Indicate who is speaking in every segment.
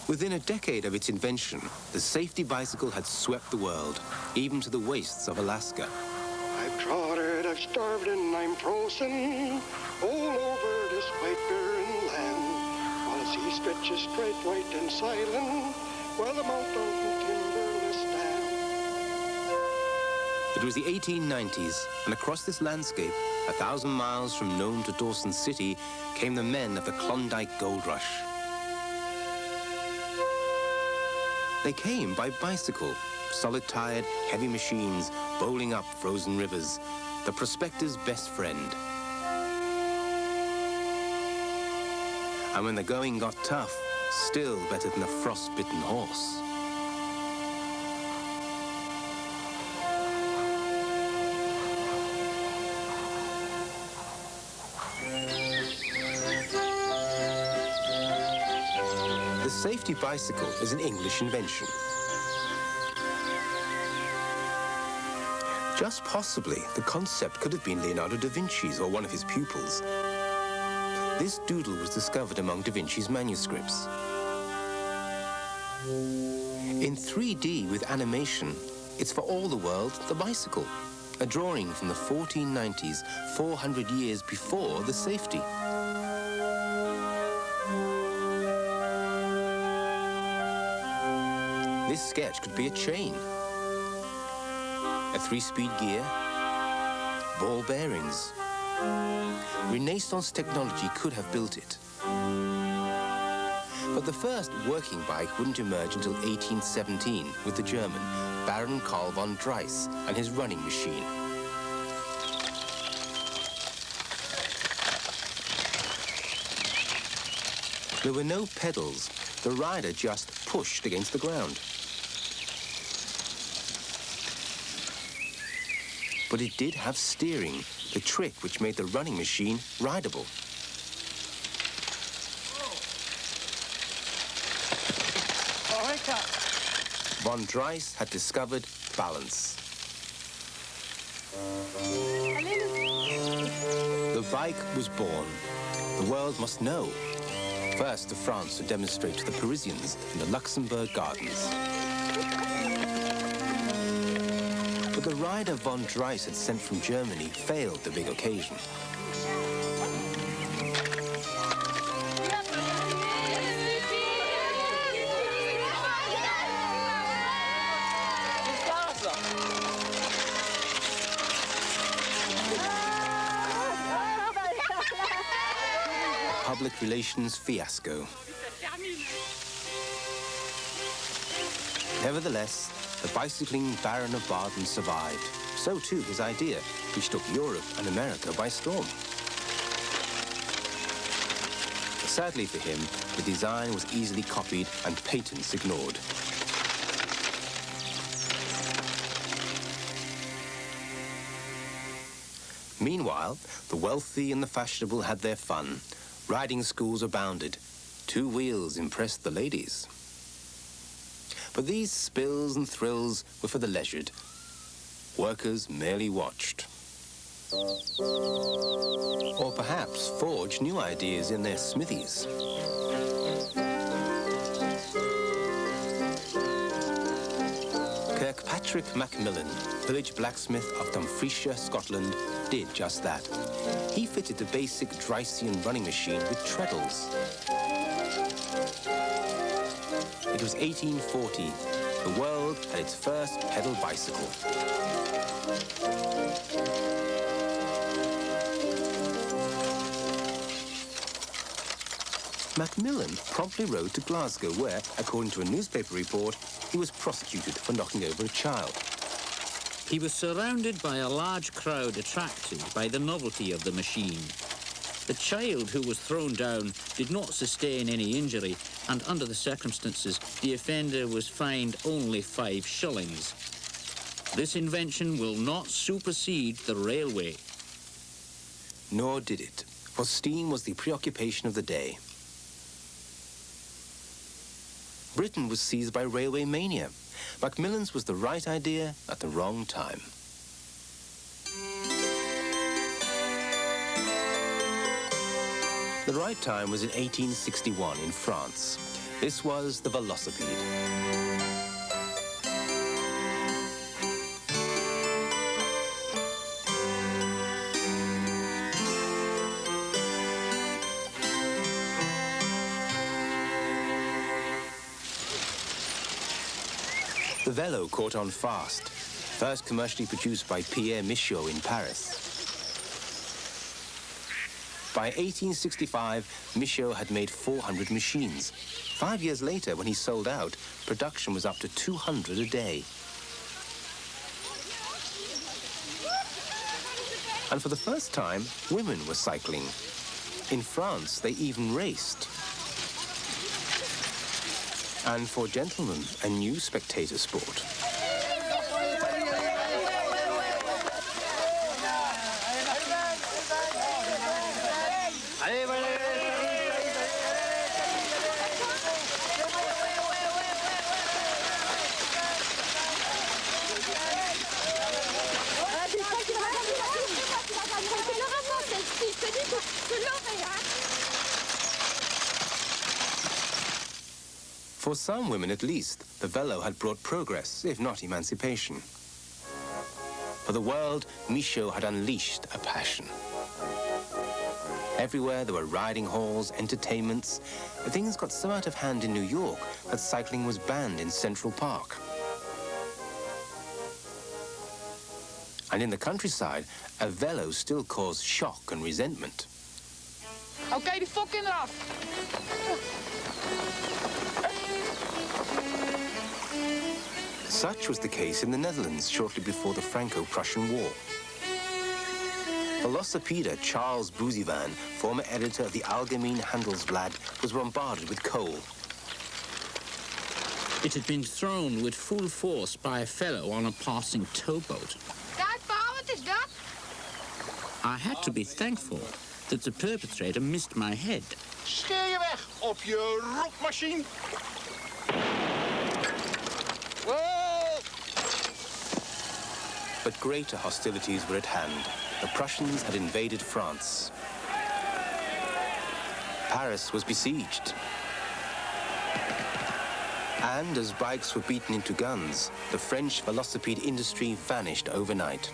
Speaker 1: Within a decade of its invention, the safety bicycle had swept the world, even to the wastes of Alaska.
Speaker 2: I've trotted, I've starved, and I'm frozen all over this white barren land, while the sea stretches straight, white, and silent, while the mountain timberless stand.
Speaker 1: It was the 1890s, and across this landscape, 1,000 miles from Nome to Dawson City, came the men of the Klondike Gold Rush. They came by bicycle, solid-tired, heavy machines bowling up frozen rivers, the prospector's best friend. And when the going got tough, still better than a frost-bitten horse. The safety bicycle is an English invention. Just possibly, the concept could have been Leonardo da Vinci's or one of his pupils. This doodle was discovered among da Vinci's manuscripts. In 3D with animation, it's for all the world the bicycle, a drawing from the 1490s, 400 years before the safety. This sketch could be a chain, a 3-speed gear, ball bearings. Renaissance technology could have built it. But the first working bike wouldn't emerge until 1817 with the German Baron Karl von Drais and his running machine. There were no pedals. The rider just pushed against the ground. But it did have steering, the trick which made the running machine rideable. Von Drais had discovered balance. The bike was born. The world must know. First to France to demonstrate to the Parisians in the Luxembourg Gardens. But the rider von Drais had sent from Germany failed the big occasion. Public relations fiasco. Nevertheless, the bicycling Baron of Baden survived. So too his idea, which took Europe and America by storm. Sadly for him, the design was easily copied and patents ignored. Meanwhile, the wealthy and the fashionable had their fun. Riding schools abounded. 2 wheels impressed the ladies. But these spills and thrills were for the leisured. Workers merely watched. Or perhaps forged new ideas in their smithies. Kirkpatrick Macmillan, village blacksmith of Dumfriesshire, Scotland, did just that. He fitted the basic Draisian running machine with treadles. It was 1840. The world had its first pedal bicycle. Macmillan promptly rode to Glasgow where, according to a newspaper report, he was prosecuted for knocking over a child.
Speaker 3: He was surrounded by a large crowd attracted by the novelty of the machine. The child who was thrown down did not sustain any injury, and under the circumstances, the offender was fined only 5 shillings. This invention will not supersede the railway.
Speaker 1: Nor did it, for steam was the preoccupation of the day. Britain was seized by railway mania. Macmillan's was the right idea at the wrong time. The right time was in 1861 in France. This was the velocipede. The Velo caught on fast, first commercially produced by Pierre Michaud in Paris. By 1865, Michaud had made 400 machines. 5 years later, when he sold out, production was up to 200 a day. And for the first time, women were cycling. In France, they even raced. And for gentlemen, a new spectator sport. For some women, at least, the Velo had brought progress, if not emancipation. For the world, Michaud had unleashed a passion. Everywhere there were riding halls, entertainments. Things got so out of hand in New York that cycling was banned in Central Park. And in the countryside, a Velo still caused shock and resentment.
Speaker 4: Oké, die fokkinderen af.
Speaker 1: Such was the case in the Netherlands shortly before the Franco-Prussian War. Velocipeder Charles Bouzivin, former editor of the Algemeen Handelsblad, was bombarded with coal.
Speaker 3: It had been thrown with full force by a fellow on a passing towboat.
Speaker 4: Kijk, pa, wat is dat?
Speaker 3: I had to be thankful that the perpetrator missed my head.
Speaker 5: Scheer je weg op je roepmachine.
Speaker 1: But greater hostilities were at hand. The Prussians had invaded France. Paris was besieged. And as bikes were beaten into guns, the French velocipede industry vanished overnight.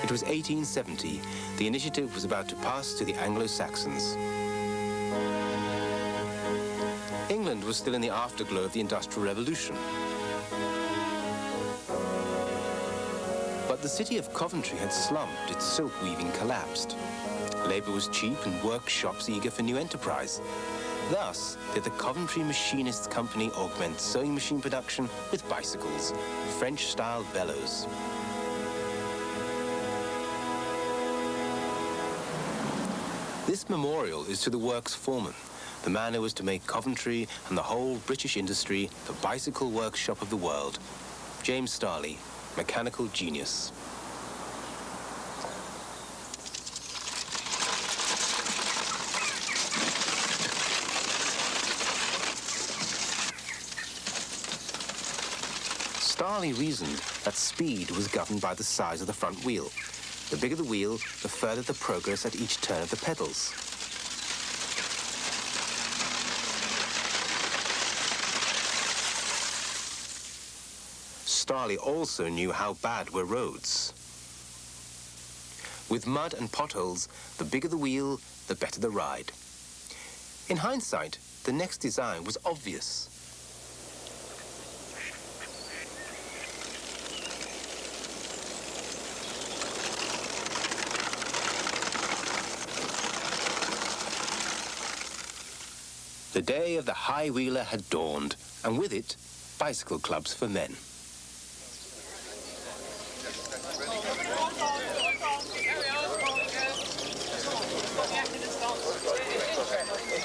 Speaker 1: It was 1870. The initiative was about to pass to the Anglo-Saxons. England was still in the afterglow of the Industrial Revolution. But the city of Coventry had slumped, its silk weaving collapsed. Labour was cheap and workshops eager for new enterprise. Thus did the Coventry Machinists Company augment sewing machine production with bicycles, French-style velos. This memorial is to the works foreman, the man who was to make Coventry and the whole British industry the bicycle workshop of the world, James Starley, mechanical genius. Starley reasoned that speed was governed by the size of the front wheel. The bigger the wheel, the further the progress at each turn of the pedals. Starley also knew how bad were roads. With mud and potholes, the bigger the wheel, the better the ride. In hindsight, the next design was obvious. The day of the high wheeler had dawned, and with it, bicycle clubs for men.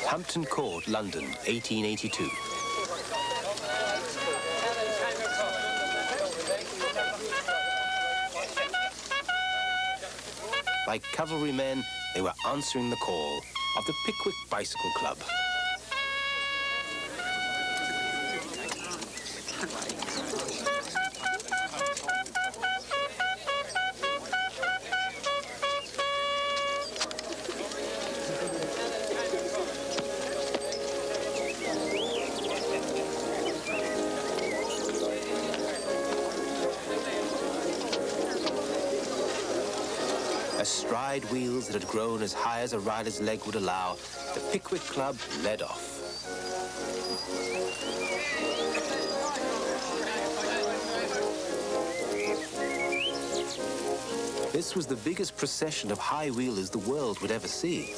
Speaker 1: Hampton Court, London, 1882. Like cavalrymen, they were answering the call of the Pickwick Bicycle Club. Astride wheels that had grown as high as a rider's leg would allow, the Pickwick Club led off. This was the biggest procession of high wheelers the world would ever see.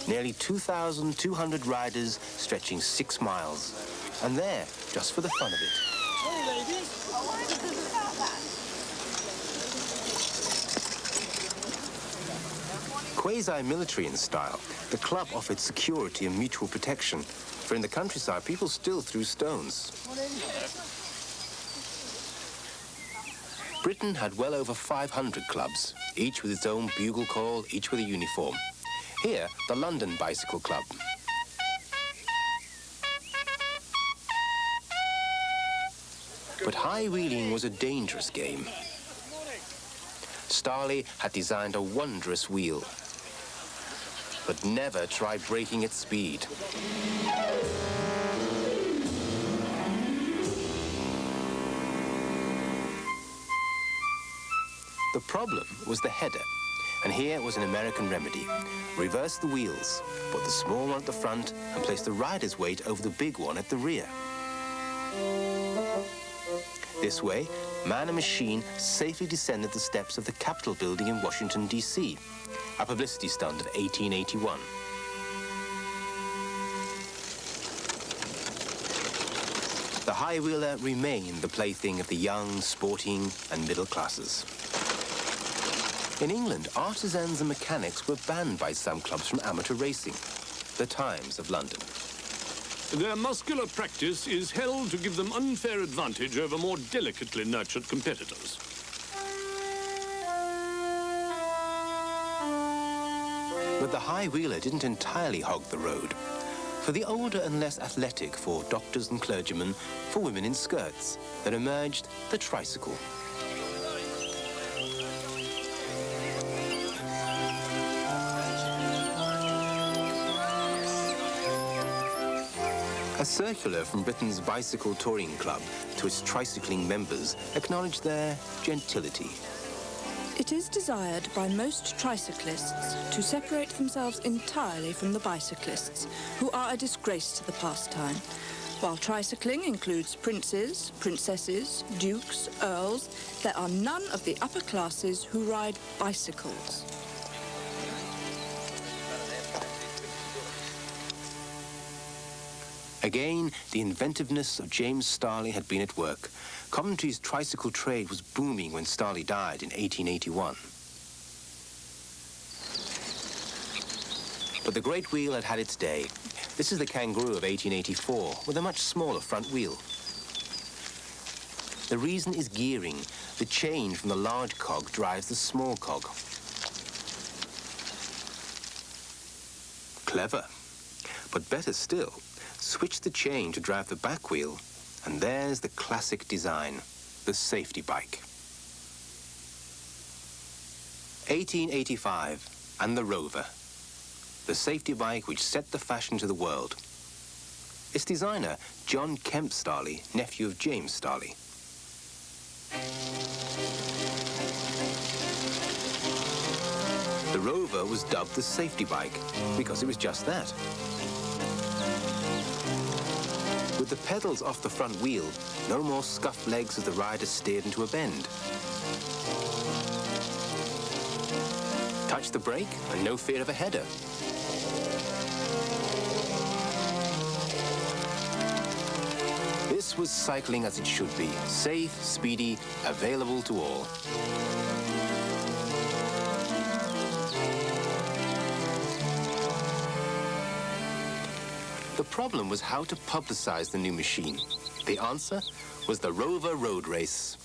Speaker 1: Nearly 2,200 riders stretching 6 miles. And there, just for the fun of it. Quasi-military in style, the club offered security and mutual protection, for in the countryside, people still threw stones. Britain had well over 500 clubs, each with its own bugle call, each with a uniform. Here, the London Bicycle Club. But high wheeling was a dangerous game. Starley had designed a wondrous wheel, but never tried breaking its speed. The problem was the header, and here was an American remedy. Reverse the wheels, put the small one at the front, and place the rider's weight over the big one at the rear. This way, man and machine safely descended the steps of the Capitol building in Washington, D.C., a publicity stunt of 1881. The high-wheeler remained the plaything of the young, sporting, and middle classes. In England, artisans and mechanics were banned by some clubs from amateur racing. The Times of London.
Speaker 6: Their muscular practice is held to give them unfair advantage over more delicately nurtured competitors.
Speaker 1: But the high-wheeler didn't entirely hog the road. For the older and less athletic, for doctors and clergymen, for women in skirts, there emerged the tricycle. A circular from Britain's Bicycle Touring Club to its tricycling members acknowledged their gentility.
Speaker 7: It is desired by most tricyclists to separate themselves entirely from the bicyclists, who are a disgrace to the pastime. While tricycling includes princes, princesses, dukes, earls, there are none of the upper classes who ride bicycles.
Speaker 1: Again, the inventiveness of James Starley had been at work. Coventry's tricycle trade was booming when Starley died in 1881. But the great wheel had had its day. This is the Kangaroo of 1884, with a much smaller front wheel. The reason is gearing. The change from the large cog drives the small cog. Clever. But better still, switch the chain to drive the back wheel, and there's the classic design, the safety bike. 1885, and the Rover, the safety bike which set the fashion to the world. Its designer, John Kemp Starley, nephew of James Starley. The Rover was dubbed the safety bike because it was just that. With the pedals off the front wheel, no more scuffed legs as the rider steered into a bend. Touch the brake and no fear of a header. This was cycling as it should be, safe, speedy, available to all. problem was how to publicize the new machine. The answer was the Rover Road Race.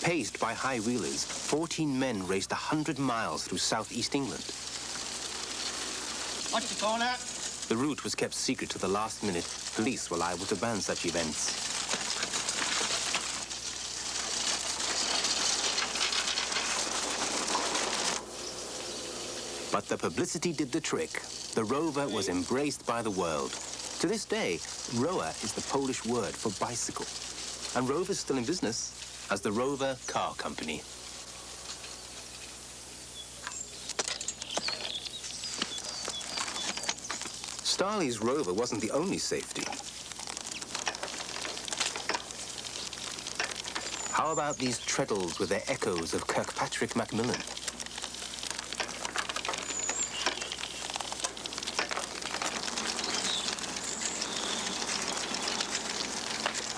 Speaker 1: Paced by high wheelers, 14 men raced 100 miles through southeast England.
Speaker 5: What's the corner?
Speaker 1: The route was kept secret to the last minute. Police were liable to ban such events. But the publicity did the trick. The Rover was embraced by the world. To this day, Rower is the Polish word for bicycle. And Rover's still in business as the Rover Car Company. Starley's Rover wasn't the only safety. How about these treadles with their echoes of Kirkpatrick Macmillan?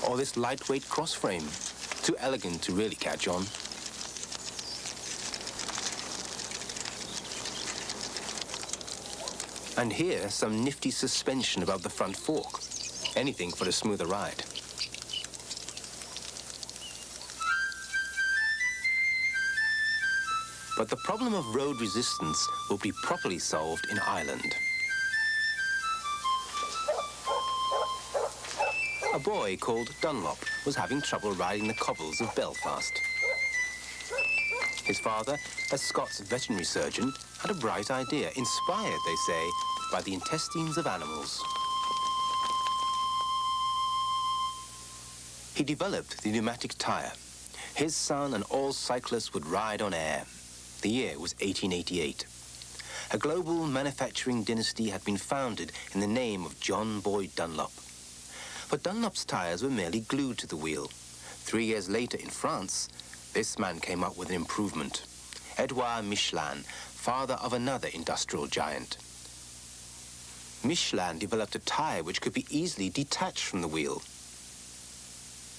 Speaker 1: Or this lightweight crossframe, too elegant to really catch on. And here, some nifty suspension above the front fork. Anything for a smoother ride. But the problem of road resistance will be properly solved in Ireland. A boy called Dunlop was having trouble riding the cobbles of Belfast. His father, a Scots veterinary surgeon, had a bright idea, inspired, they say, by the intestines of animals. He developed the pneumatic tire. His son and all cyclists would ride on air. The year was 1888. A global manufacturing dynasty had been founded in the name of John Boyd Dunlop. But Dunlop's tires were merely glued to the wheel. 3 years later in France, this man came up with an improvement. Edouard Michelin, father of another industrial giant. Michelin developed a tire which could be easily detached from the wheel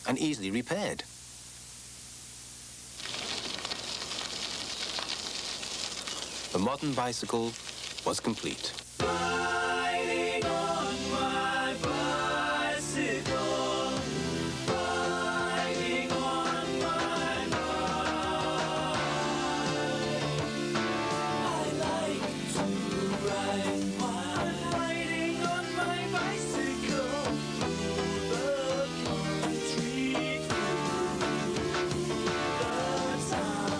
Speaker 1: and easily repaired. The modern bicycle was complete.
Speaker 8: Riding on my bicycle, riding on my bike. I like to ride while riding on my bicycle, the country through the town.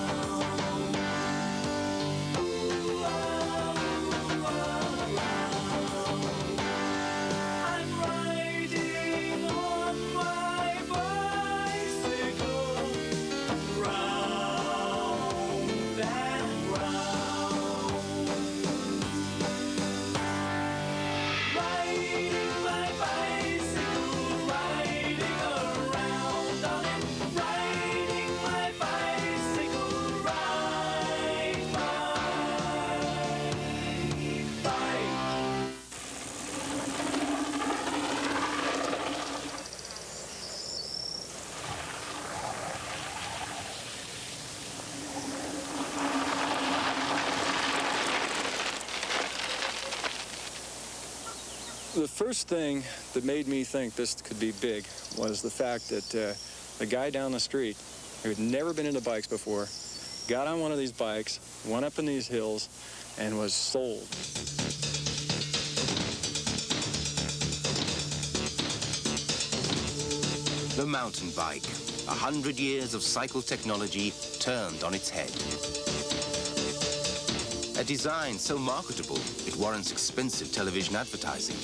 Speaker 8: I'm riding on my bicycle, round and round. Riding my bicycle, riding around on it. Riding my bicycle, ride my bike.
Speaker 9: The first thing that made me think this could be big was the fact that a guy down the street who had never been into bikes before got on one of these bikes, went up in these hills, and was sold.
Speaker 1: The mountain bike, 100 years of cycle technology turned on its head. A design so marketable, it warrants expensive television advertising.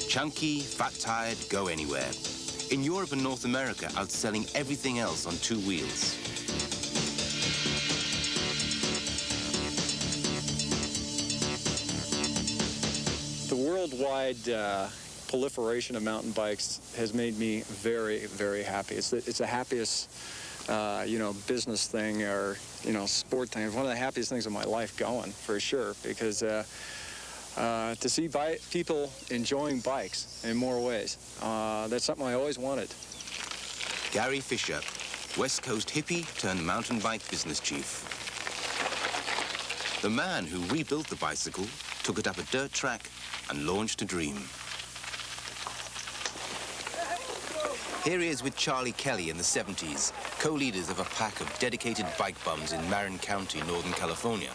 Speaker 1: Chunky, fat-tired, go anywhere. In Europe and North America, outselling everything else on two wheels.
Speaker 9: The worldwide proliferation of mountain bikes has made me very, very happy. It's the happiest, business thing or, sport thing. It's one of the happiest things in my life going, for sure, because to see people enjoying bikes in more ways. That's something I always wanted.
Speaker 1: Gary Fisher, West Coast hippie turned mountain bike business chief. The man who rebuilt the bicycle, took it up a dirt track and launched a dream. Here he is with Charlie Kelly in the 70s, co-leaders of a pack of dedicated bike bums in Marin County, Northern California.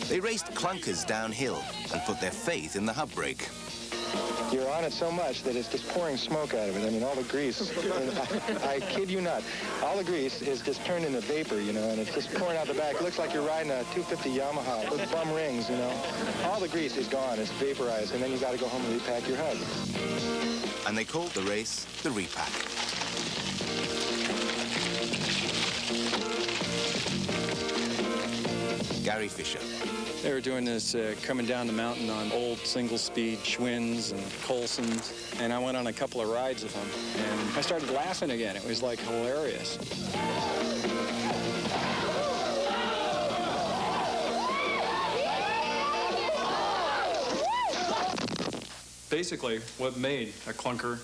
Speaker 1: They raced clunkers downhill and put their faith in the hub brake.
Speaker 10: You're on it so much that it's just pouring smoke out of it. I mean, all the grease, I kid you not, all the grease is just turned into vapor, you know, and it's just pouring out the back. It looks like you're riding a 250 Yamaha with bum rings, you know. All the grease is gone, it's vaporized, and then you got to go home and repack your hub.
Speaker 1: And they called the race the repack. Gary Fisher.
Speaker 9: They were doing this coming down the mountain on old single-speed Schwinn's and Colsons, and I went on a couple of rides of them, and I started laughing again. It was like hilarious. Basically, what made a clunker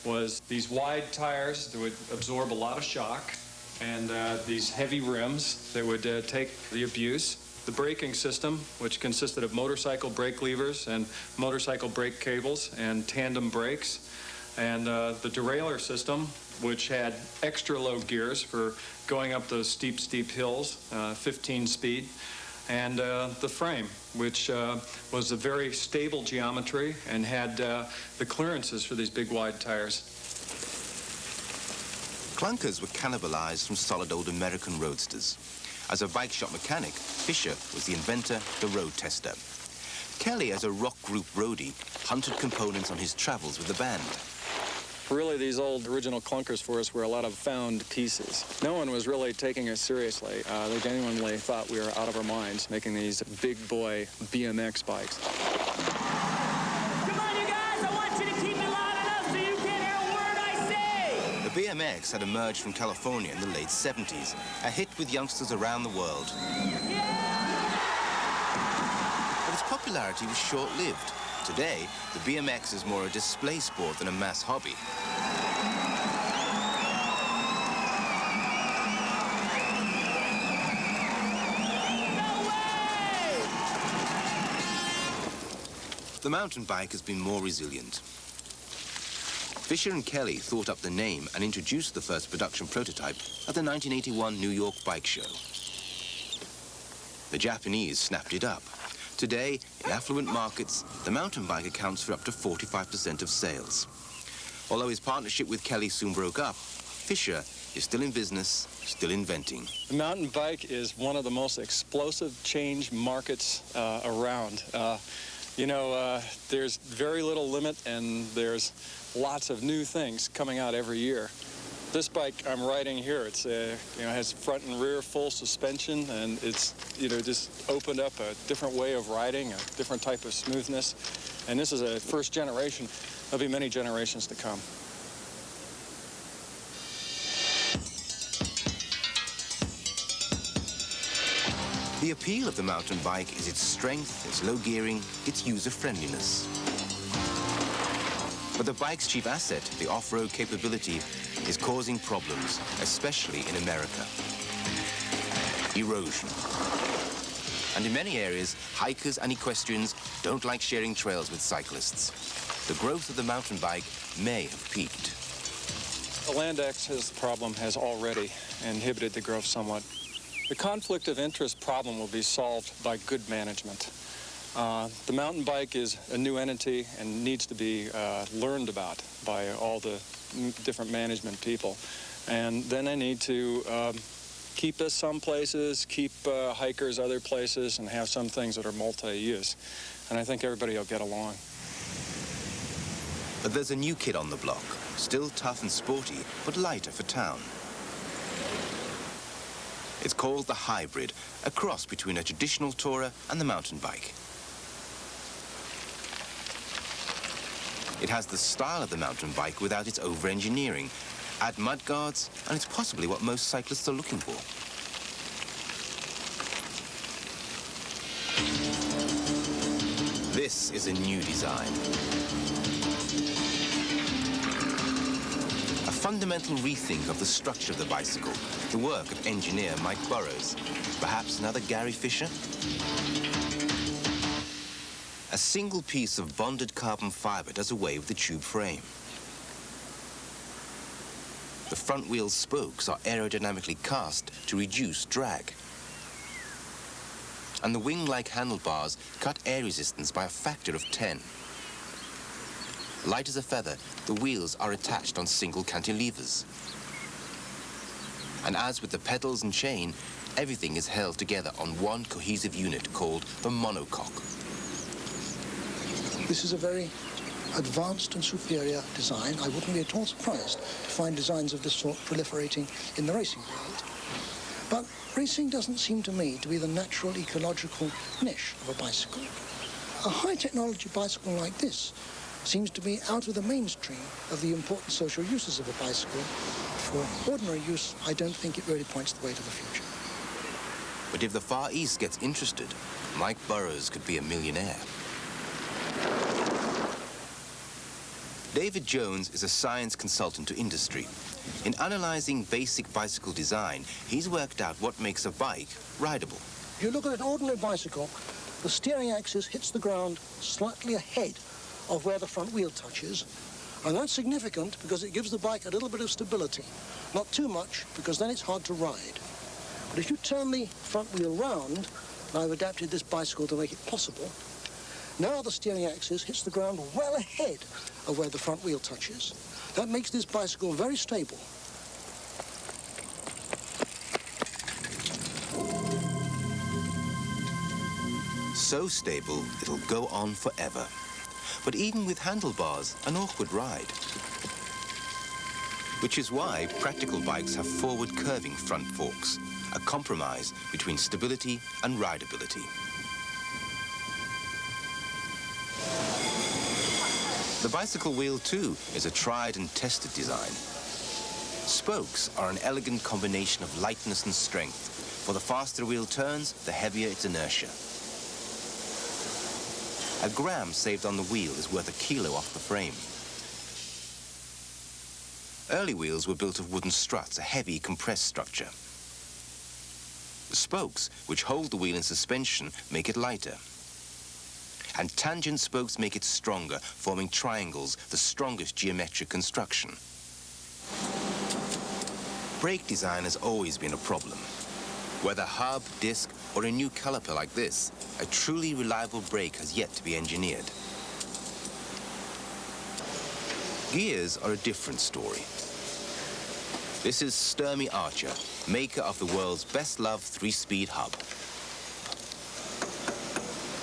Speaker 9: was these wide tires that would absorb a lot of shock, and these heavy rims that would take the abuse. The braking system, which consisted of motorcycle brake levers and motorcycle brake cables and tandem brakes, and the derailleur system, which had extra low gears for going up those steep, steep hills, 15 speed, and the frame, which was a very stable geometry and had the clearances for these big wide tires.
Speaker 1: Clunkers were cannibalized from solid old American roadsters. As a bike shop mechanic, Fisher was the inventor, the road tester. Kelly, as a rock group roadie, hunted components on his travels with the band.
Speaker 9: Really, these old original clunkers for us were a lot of found pieces. No one was really taking us seriously. They genuinely thought we were out of our minds making these big boy BMX bikes.
Speaker 8: Come on, you guys, I want you to keep it loud enough so you can't hear a word I say.
Speaker 1: The BMX had emerged from California in the late 70s, a hit with youngsters around the world. But its popularity was short-lived. Today, the BMX is more a display sport than a mass hobby. The mountain bike has been more resilient. Fisher and Kelly thought up the name and introduced the first production prototype at the 1981 New York Bike Show. The Japanese snapped it up. Today, in affluent markets, the mountain bike accounts for up to 45% of sales. Although his partnership with Kelly soon broke up, Fisher is still in business, still inventing.
Speaker 9: The mountain bike is one of the most explosive change markets around. There's very little limit, and there's lots of new things coming out every year. This bike I'm riding here, it's has front and rear full suspension, and it's just opened up a different way of riding, a different type of smoothness. And this is a first generation. There'll be many generations to come.
Speaker 1: The appeal of the mountain bike is its strength, its low gearing, its user-friendliness. But the bike's chief asset, the off-road capability, is causing problems, especially in America. Erosion. And in many areas, hikers and equestrians don't like sharing trails with cyclists. The growth of the mountain bike may have peaked.
Speaker 9: The land access problem has already inhibited the growth somewhat. The conflict of interest problem will be solved by good management. The mountain bike is a new entity and needs to be learned about by all the different management people. And then I need to keep us some places, keep hikers other places, and have some things that are multi-use. And I think everybody will get along.
Speaker 1: But there's a new kid on the block, still tough and sporty, but lighter for town. It's called the Hybrid, a cross between a traditional tourer and the mountain bike. It has the style of the mountain bike without its over-engineering, Add mudguards, and it's possibly what most cyclists are looking for. This is a new design. A fundamental rethink of the structure of the bicycle, the work of engineer Mike Burrows. Perhaps another Gary Fisher? A single piece of bonded carbon fiber does away with the tube frame. The front wheel spokes are aerodynamically cast to reduce drag. And the wing-like handlebars cut air resistance by a factor of 10. Light as a feather, the wheels are attached on single cantilevers. And as with the pedals and chain, everything is held together on one cohesive unit called the monocoque.
Speaker 11: This is a very advanced and superior design. I wouldn't be at all surprised to find designs of this sort proliferating in the racing world. But racing doesn't seem to me to be the natural ecological niche of a bicycle. A high-technology bicycle like this seems to be out of the mainstream of the important social uses of a bicycle. For ordinary use, I don't think it really points the way to the future.
Speaker 1: But if the Far East gets interested, Mike Burrows could be a millionaire. David Jones is a science consultant to industry. In analyzing basic bicycle design, he's worked out what makes a bike rideable.
Speaker 11: If you look at an ordinary bicycle, the steering axis hits the ground slightly ahead of where the front wheel touches. And that's significant because it gives the bike a little bit of stability. Not too much, because then it's hard to ride. But if you turn the front wheel round, and I've adapted this bicycle to make it possible, now the steering axis hits the ground well ahead of where the front wheel touches. That makes this bicycle very stable.
Speaker 1: So stable, it'll go on forever. But even with handlebars, an awkward ride. Which is why practical bikes have forward curving front forks, a compromise between stability and rideability. The bicycle wheel, too, is a tried and tested design. Spokes are an elegant combination of lightness and strength. For the faster a wheel turns, the heavier its inertia. A gram saved on the wheel is worth a kilo off the frame. Early wheels were built of wooden struts, a heavy compressed structure. The spokes, which hold the wheel in suspension, make it lighter. And tangent spokes make it stronger, forming triangles, the strongest geometric construction. Brake design has always been a problem. Whether hub, disc, or a new caliper like this, a truly reliable brake has yet to be engineered. Gears are a different story. This is Sturmey Archer, maker of the world's best-loved 3-speed hub.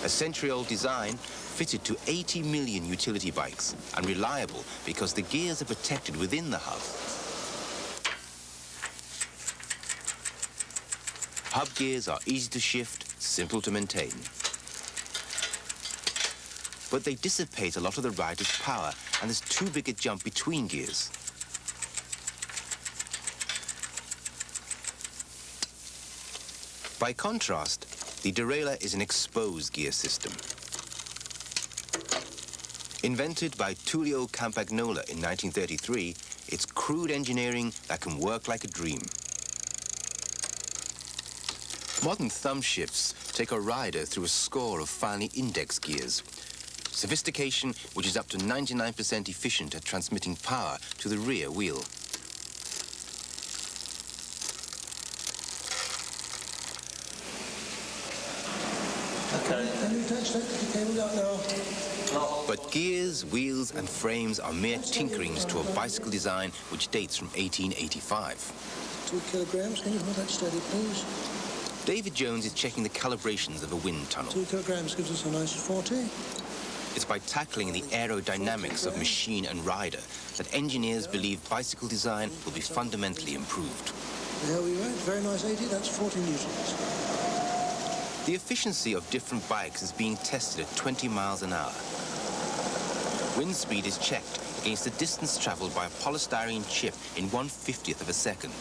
Speaker 1: A century-old design fitted to 80 million utility bikes and reliable because the gears are protected within the hub. Hub gears are easy to shift, simple to maintain. But they dissipate a lot of the rider's power, and there's too big a jump between gears. By contrast, the derailleur is an exposed gear system. Invented by Tullio Campagnola in 1933, it's crude engineering that can work like a dream. Modern thumb shifts take a rider through a score of finely indexed gears. Sophistication which is up to 99% efficient at transmitting power to the rear wheel.
Speaker 11: Can you touch that cable out now?
Speaker 1: But gears, wheels and frames are mere tinkerings to a bicycle design which dates from 1885.
Speaker 11: 2 kilograms, can you hold that steady, please?
Speaker 1: David Jones is checking the calibrations of a wind tunnel.
Speaker 11: 2 kilograms gives us a nice 40.
Speaker 1: It's by tackling the aerodynamics of machine and rider that engineers believe bicycle design will be fundamentally improved.
Speaker 11: There we went, very nice 80, that's 40 newtons.
Speaker 1: The efficiency of different bikes is being tested at 20 miles an hour. Wind speed is checked against the distance travelled by a polystyrene chip in 1/50th of a second.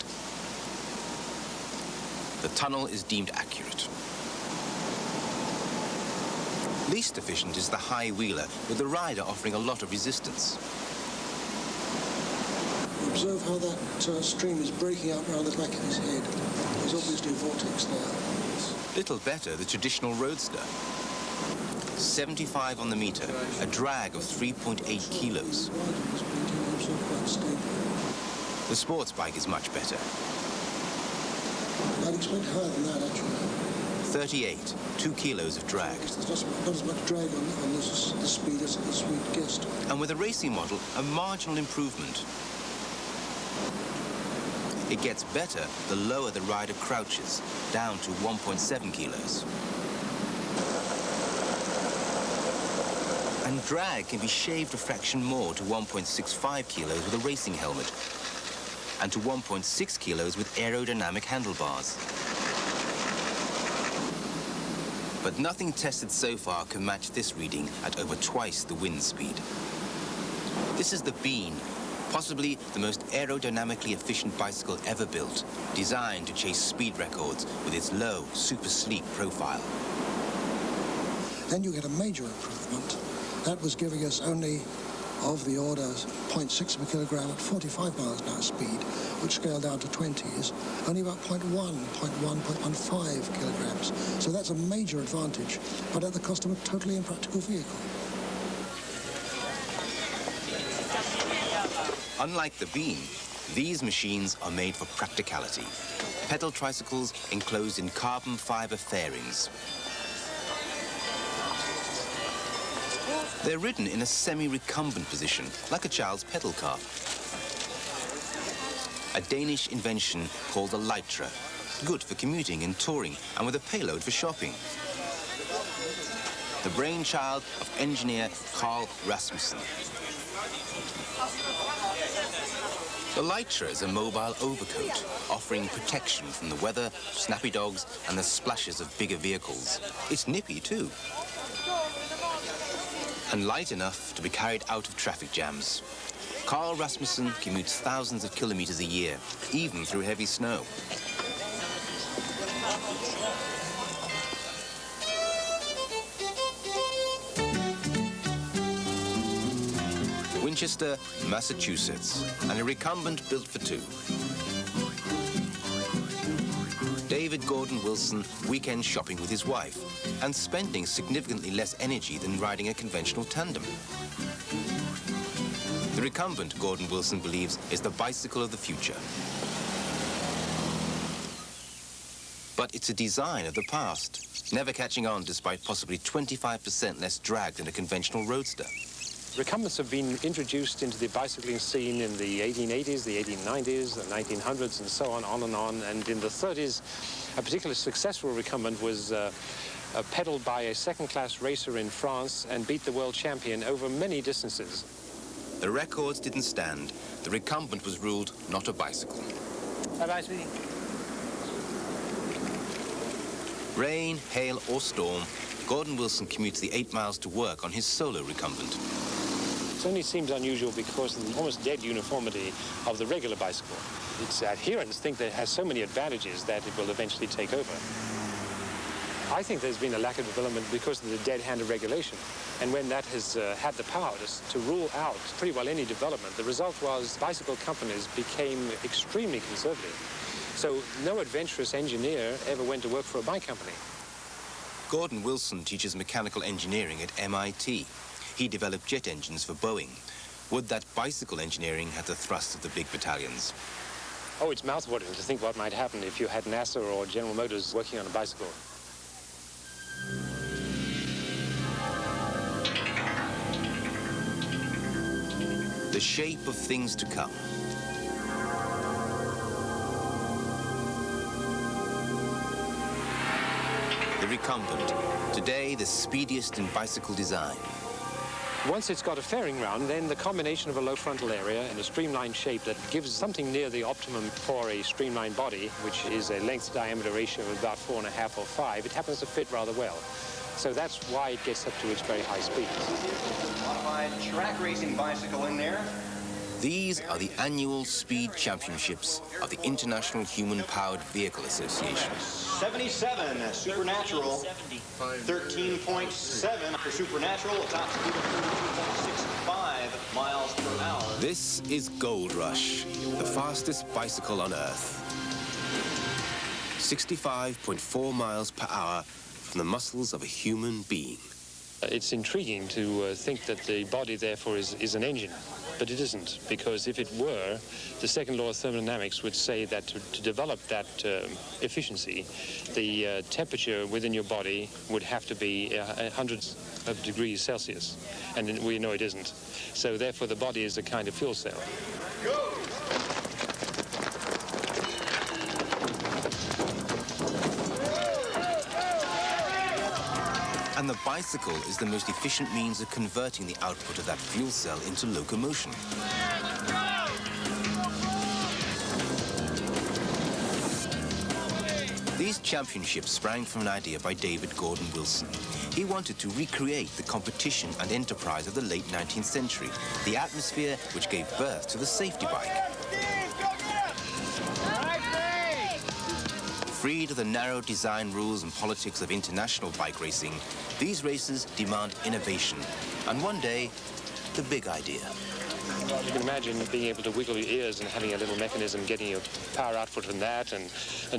Speaker 1: The tunnel is deemed accurate. Least efficient is the high wheeler, with the rider offering a lot of resistance.
Speaker 11: Observe how that stream is breaking up around the back of his head. There's obviously a vortex there.
Speaker 1: Little better the traditional roadster. 75 on the meter, a drag of 3.8 kilos. The sports bike is much better.
Speaker 11: I'd expect higher than that, actually.
Speaker 1: 38, 2 kilos of drag.
Speaker 11: There's not as much drag on this speed as we'd guessed.
Speaker 1: And with a racing model, a marginal improvement. It gets better the lower the rider crouches, down to 1.7 kilos. And drag can be shaved a fraction more to 1.65 kilos with a racing helmet, and to 1.6 kilos with aerodynamic handlebars. But nothing tested so far can match this reading at over twice the wind speed. This is the Bean, possibly the most aerodynamically efficient bicycle ever built, designed to chase speed records with its low, super sleek profile.
Speaker 11: Then you get a major improvement. That was giving us only of the order 0.6 per kilogram at 45 miles an hour speed, which scaled down to 20 is only about 0.15 kilograms. So that's a major advantage, but at the cost of a totally impractical vehicle.
Speaker 1: Unlike the Bean, these machines are made for practicality. Pedal tricycles enclosed in carbon fiber fairings. They're ridden in a semi-recumbent position, like a child's pedal car. A Danish invention called the Lytra, good for commuting and touring, and with a payload for shopping. The brainchild of engineer Carl Rasmussen. The Lytra is a mobile overcoat, offering protection from the weather, snappy dogs, and the splashes of bigger vehicles. It's nippy, too, and light enough to be carried out of traffic jams. Carl Rasmussen commutes thousands of kilometers a year, even through heavy snow. Winchester, Massachusetts, and a recumbent built for two. David Gordon Wilson weekend shopping with his wife and spending significantly less energy than riding a conventional tandem. The recumbent, Gordon Wilson believes, is the bicycle of the future. But it's a design of the past, never catching on despite possibly 25% less drag than a conventional roadster.
Speaker 9: Recumbents have been introduced into the bicycling scene in the 1880s, the 1890s, the 1900s, and so on and on. And in the 30s, a particularly successful recumbent was pedaled by a second-class racer in France and beat the world champion over many distances.
Speaker 1: The records didn't stand. The recumbent was ruled not a bicycle.
Speaker 8: Bye-bye, sweetie.
Speaker 1: Rain, hail, or storm, Gordon Wilson commutes the 8 miles to work on his solo recumbent.
Speaker 9: It only seems unusual because of the almost dead uniformity of the regular bicycle. Its adherents think that it has so many advantages that it will eventually take over. I think there's been a lack of development because of the dead-handed regulation. And when that has had the power to rule out pretty well any development, the result was bicycle companies became extremely conservative. So no adventurous engineer ever went to work for a bike company.
Speaker 1: Gordon Wilson teaches mechanical engineering at MIT. He developed jet engines for Boeing. Would that bicycle engineering have the thrust of the big battalions?
Speaker 9: Oh, it's mouth-watering to think what might happen if you had NASA or General Motors working on a bicycle.
Speaker 1: The shape of things to come. The recumbent, today the speediest in bicycle design.
Speaker 9: Once it's got a fairing round, then the combination of a low frontal area and a streamlined shape that gives something near the optimum for a streamlined body, which is a length-to-diameter ratio of about 4.5 or 5, it happens to fit rather well.
Speaker 10: So that's why it gets up to its very high speeds.
Speaker 12: Modified track racing bicycle in there.
Speaker 1: These are the annual speed championships of the International Human-Powered Vehicle Association.
Speaker 12: 77 Supernatural, 13.7 for Supernatural, a top speed of 32.65 miles per hour.
Speaker 1: This is Gold Rush, the fastest bicycle on Earth. 65.4 miles per hour from the muscles of a human being.
Speaker 10: It's intriguing to think that the body, therefore, is an engine. But it isn't, because if it were, the second law of thermodynamics would say that to develop that efficiency, the temperature within your body would have to be hundreds of degrees Celsius, and we know it isn't. So therefore, the body is a kind of fuel cell.
Speaker 12: Go!
Speaker 1: And the bicycle is the most efficient means of converting the output of that fuel cell into locomotion. These championships sprang from an idea by David Gordon Wilson. He wanted to recreate the competition and enterprise of the late 19th century, the atmosphere which gave birth to the safety bike. Freed of the narrow design rules and politics of international bike racing, these races demand innovation, and one day, the big idea.
Speaker 10: You can imagine being able to wiggle your ears and having a little mechanism getting your power output from that and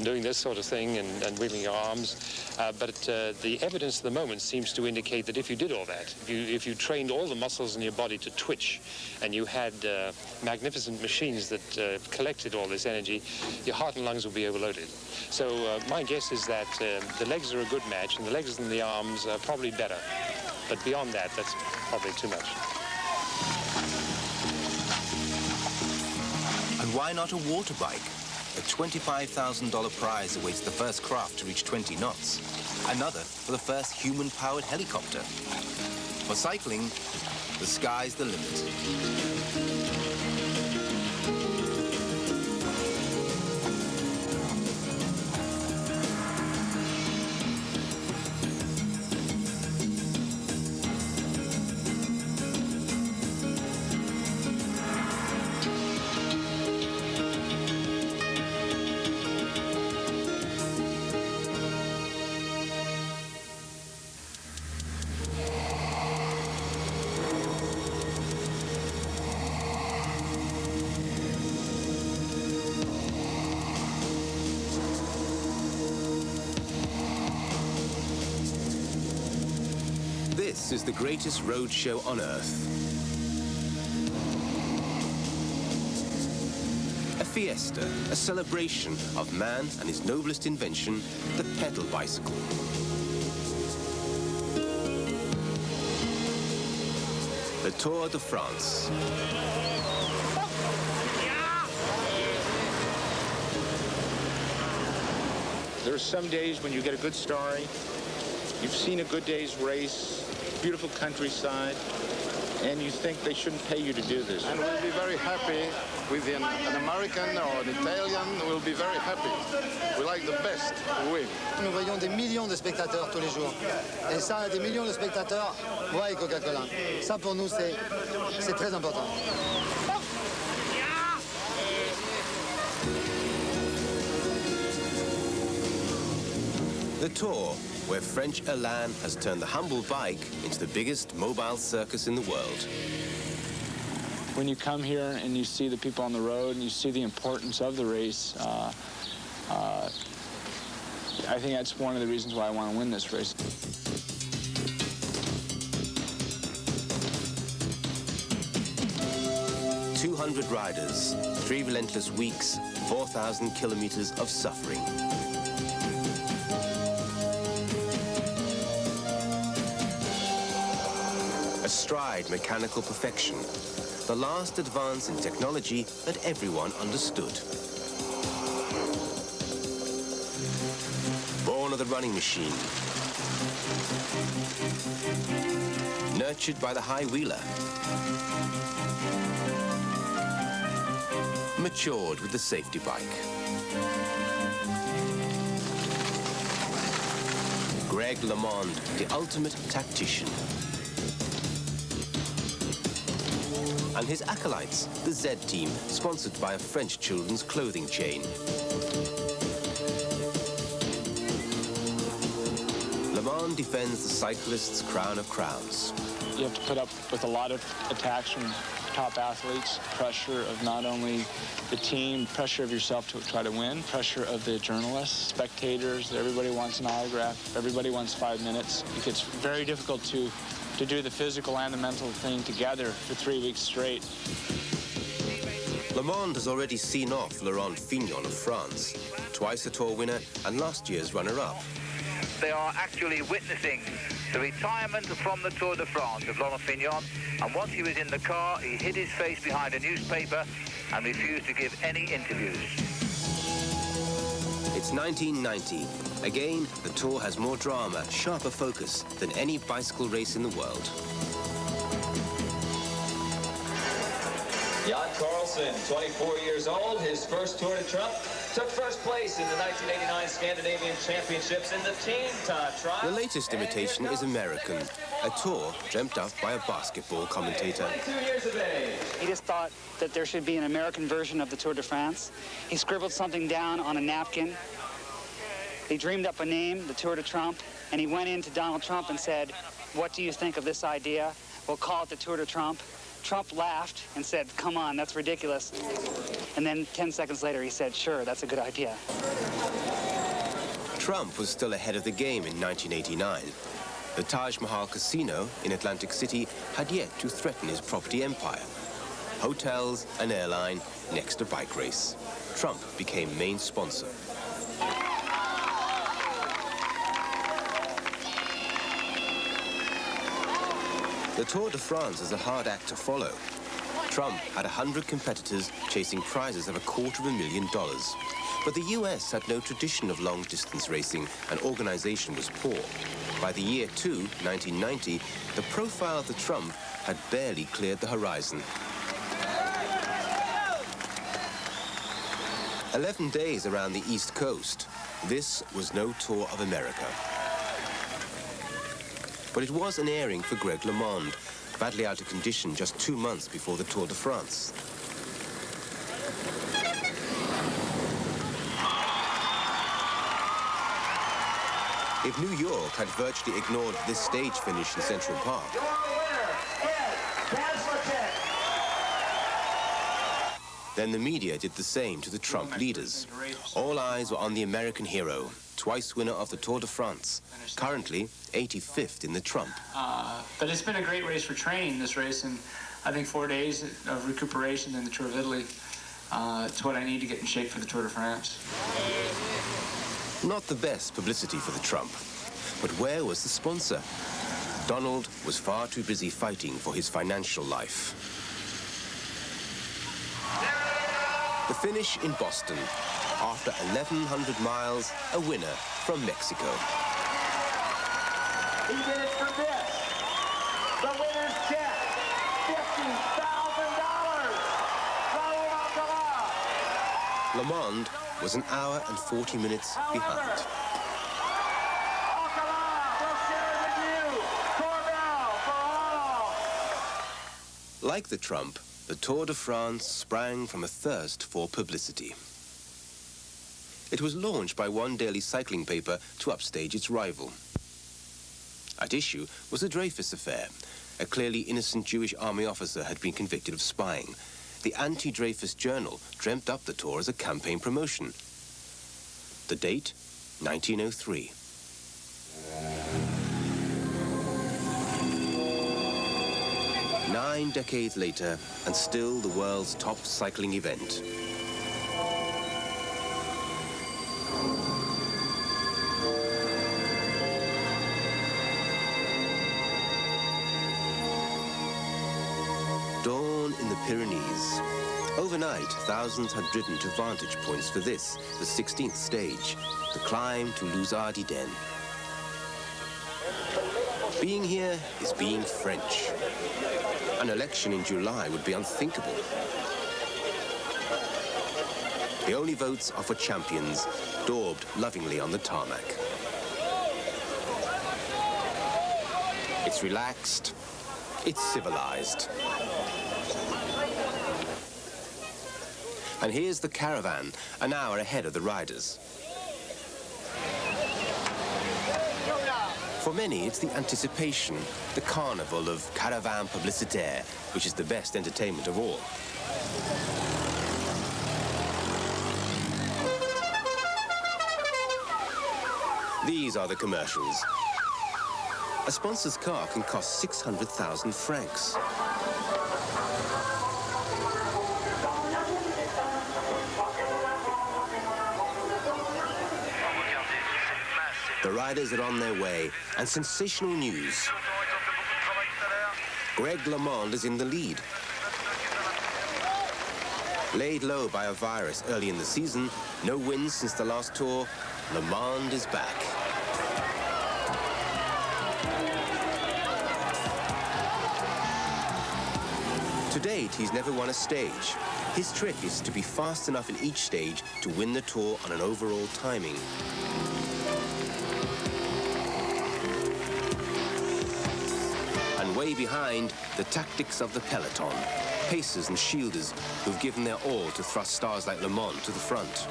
Speaker 10: doing this sort of thing and wiggling your arms. But the evidence at the moment seems to indicate that if you did all that, if you trained all the muscles in your body to twitch and you had magnificent machines that collected all this energy, your heart and lungs would be overloaded. So my guess is that the legs are a good match and the legs and the arms are probably better. But beyond that, that's probably too much.
Speaker 1: And why not a water bike? A $25,000 prize awaits the first craft to reach 20 knots. Another for the first human-powered helicopter. For cycling, the sky's the limit. This is the greatest road show on Earth. A fiesta, a celebration of man and his noblest invention, the pedal bicycle. The Tour de France.
Speaker 5: There are some days when you get a good story, you've seen a good day's race, beautiful countryside, and you think they shouldn't pay you to do this.
Speaker 2: And we'll be very happy with an American or an Italian. We'll be very happy. We like the best to win.
Speaker 13: Nous voyons des millions de spectateurs tous les jours. Et ça, des millions de spectateurs voient Coca-Cola. Ça, pour nous, c'est très important.
Speaker 1: The Tour, where French Elan has turned the humble bike into the biggest mobile circus in the world.
Speaker 14: When you come here and you see the people on the road and you see the importance of the race, I think that's one of the reasons why I want to win this race.
Speaker 1: "200 riders, 3 relentless weeks, 4,000 kilometers of suffering. Astride mechanical perfection, the last advance in technology that everyone understood. Born of the running machine, nurtured by the high wheeler, matured with the safety bike, Greg LeMond, the ultimate tactician. And his acolytes, the Z Team, sponsored by a French children's clothing chain. LeMond defends the cyclist's crown of crowns.
Speaker 14: You have to put up with a lot of attacks from top athletes, pressure of not only the team, pressure of yourself to try to win, pressure of the journalists, spectators, everybody wants an autograph, everybody wants 5 minutes. It gets very difficult to do the physical and the mental thing together for 3 weeks straight.
Speaker 1: LeMond has already seen off Laurent Fignon of France, twice a Tour winner and last year's runner-up.
Speaker 15: They are actually witnessing the retirement from the Tour de France of Laurent Fignon, and once he was in the car, he hid his face behind a newspaper and refused to give any interviews.
Speaker 1: It's 1990. Again, the Tour has more drama, sharper focus than any bicycle race in the world.
Speaker 16: Jan Carlsen, 24 years old, his first Tour de Trump, took first place in the 1989 Scandinavian Championships in the team time trial.
Speaker 1: The latest imitation is American, a tour dreamt up by a basketball commentator.
Speaker 16: 22 years of age.
Speaker 17: He just thought that there should be an American version of the Tour de France. He scribbled something down on a napkin. He dreamed up a name, the Tour de Trump, and he went in to Donald Trump and said, "What do you think of this idea? We'll call it the Tour de Trump." Trump laughed and said, "Come on, that's ridiculous." And then 10 seconds later, he said, "Sure, that's a good idea."
Speaker 1: Trump was still ahead of the game in 1989. The Taj Mahal Casino in Atlantic City had yet to threaten his property empire. Hotels, an airline, next a bike race. Trump became main sponsor. The Tour de France is a hard act to follow. Trump had 100 competitors chasing prizes of $250,000. But the US had no tradition of long-distance racing, and organization was poor. By the year 2, 1990, the profile of the Trump had barely cleared the horizon. 11 days around the East Coast, this was no Tour of America. But it was an airing for Greg LeMond, badly out of condition just 2 months before the Tour de France. If New York had virtually ignored this stage finish in Central Park, then the media did the same to the Trump leaders. All eyes were on the American hero, twice winner of the Tour de France, currently 85th in the Trump.
Speaker 14: But it's been a great race for training, this race, and I think 4 days of recuperation in the Tour of Italy. It's what I need to get in shape for the Tour de France.
Speaker 1: Not the best publicity for the Trump, but where was the sponsor? Donald was far too busy fighting for his financial life. The finish in Boston. After 1,100 miles, a winner from Mexico.
Speaker 8: He did it for this. The winner's check, $50,000. Raul Alcala.
Speaker 1: LeMond was an hour and 40 minutes behind.
Speaker 8: Alcala will share it with you. Corbell for all.
Speaker 1: Like the Trump, the Tour de France sprang from a thirst for publicity. It was launched by one daily cycling paper to upstage its rival. At issue was the Dreyfus affair. A clearly innocent Jewish army officer had been convicted of spying. The anti-Dreyfus Journal dreamt up the tour as a campaign promotion. The date, 1903. Nine decades later, and still the world's top cycling event. Dawn in the Pyrenees. Overnight, thousands had driven to vantage points for this, the 16th stage, the climb to Lousard-Iden. Being here is being French. An election in July would be unthinkable. The only votes are for champions, daubed lovingly on the tarmac. It's relaxed. It's civilized. And here's the caravan, an hour ahead of the riders. For many, it's the anticipation, the carnival of caravan publicitaire, which is the best entertainment of all. These are the commercials. A sponsor's car can cost 600,000 francs. The riders are on their way, and sensational news. Greg LeMond is in the lead. Laid low by a virus early in the season, no wins since the last tour, LeMond is back. To date, he's never won a stage. His trick is to be fast enough in each stage to win the tour on an overall timing. Way behind, the tactics of the peloton, pacers and shielders who've given their all to thrust stars like LeMond to the front.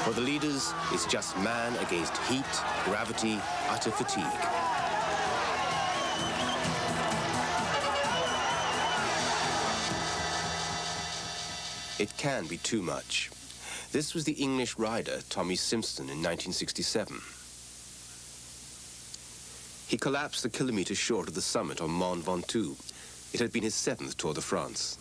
Speaker 1: For the leaders, it's just man against heat, gravity, utter fatigue. It can be too much. This was the English rider Tommy Simpson in 1967. He collapsed a kilometre short of the summit on Mont Ventoux. It had been his 7th Tour de France.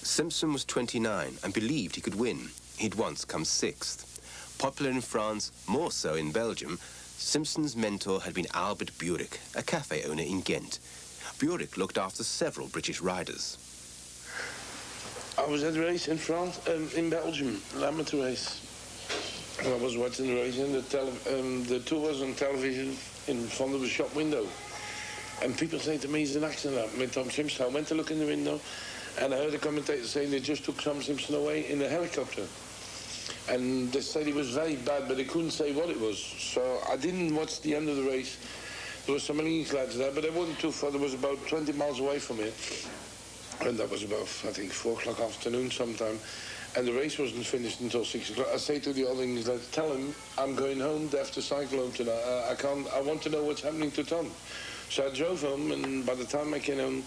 Speaker 1: Simpson was 29 and believed he could win. He'd once come 6th. Popular in France, more so in Belgium, Simpson's mentor had been Albert Burek, a cafe owner in Ghent. Burek looked after several British riders.
Speaker 18: I was at a race in France, in Belgium, an amateur race. I was watching the race and the tour was on television in front of the shop window. And people say to me, there's an accident with Tom Simpson. I went to look in the window and I heard a commentator saying they just took Tom Simpson away in a helicopter. And they said he was very bad, but they couldn't say what it was. So I didn't watch the end of the race. There were some English lads there, but they wasn't too far. There was about 20 miles away from it. And that was about, I think, 4 o'clock afternoon sometime. And the race wasn't finished until 6 o'clock. I say to the other English lads, tell him I'm going home. They have to cycle home tonight. I want to know what's happening to Tom. So I drove home, and by the time I came home,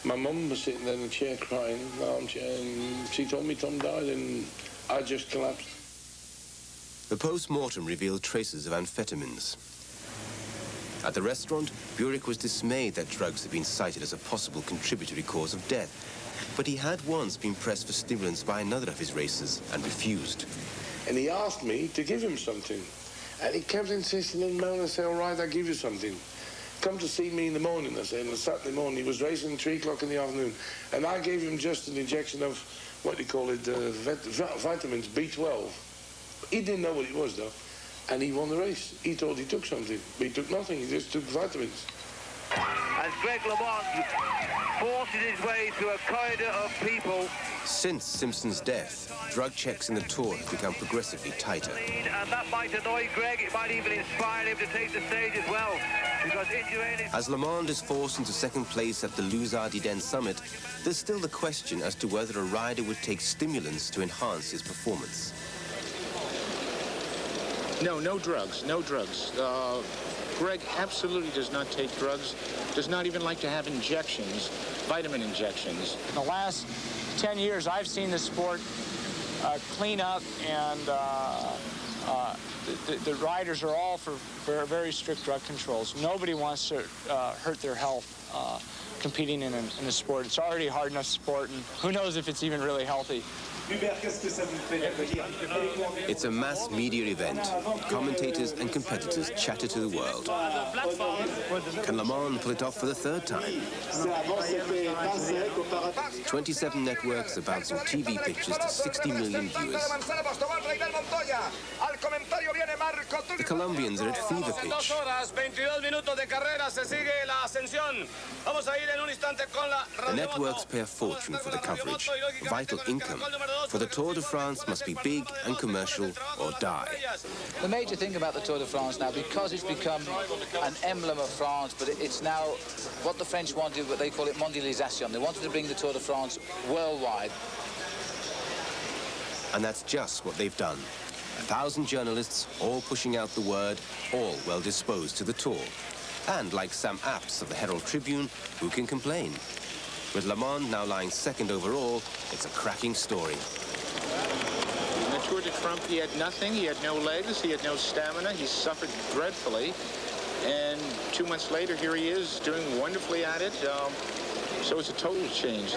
Speaker 18: my mum was sitting there in a chair crying, in the armchair, and she told me Tom died, and I just collapsed.
Speaker 1: The post-mortem revealed traces of amphetamines. At the restaurant, Burek was dismayed that drugs had been cited as a possible contributory cause of death. But he had once been pressed for stimulants by another of his racers and refused.
Speaker 18: And he asked me to give him something. And he kept insisting in the morning. I said, all right, I'll give you something. Come to see me in the morning, I said, on a Saturday morning. He was racing at 3 o'clock in the afternoon. And I gave him just an injection of, what do you call it, vitamins, B12. He didn't know what it was, though. And he won the race. He thought he took something, but he took nothing. He just took vitamins.
Speaker 15: As Greg LeMond forces his way through a corridor of people.
Speaker 1: Since Simpson's death, drug checks in the Tour have become progressively tighter.
Speaker 15: And that might annoy Greg. It might even inspire him to take the stage as well. Because
Speaker 1: as LeMond is forced into 2nd place at the Luzardiden summit, there's still the question as to whether a rider would take stimulants to enhance his performance.
Speaker 5: No, no drugs, no drugs. Greg absolutely does not take drugs, does not even like to have injections, vitamin injections. In the last 10 years, I've seen the sport clean up, and the riders are all for very strict drug controls. Nobody wants to hurt their health competing in a sport. It's already a hard enough sport, and who knows if it's even really healthy.
Speaker 1: It's a mass media event. Commentators and competitors chatter to the world. Can LeMond pull it off for the 3rd time? 27 networks are bouncing TV pictures to 60 million viewers. The Colombians are at fever pitch. The networks pay a fortune for the coverage, vital income. For the Tour de France must be big and commercial or die.
Speaker 19: The major thing about the Tour de France now, because it's become an emblem of France, but it's now what the French wanted, what they call it mondialisation. They wanted to bring the Tour de France worldwide.
Speaker 1: And that's just what they've done. 1,000 journalists, all pushing out the word, all well disposed to the Tour. And like Sam Apps of the Herald Tribune, who can complain? With Le Mans now lying second overall, it's a cracking story.
Speaker 5: In the Tour de Trump, he had nothing. He had no legs. He had no stamina. He suffered dreadfully. And 2 months later, here he is doing wonderfully at it. So it's a total change.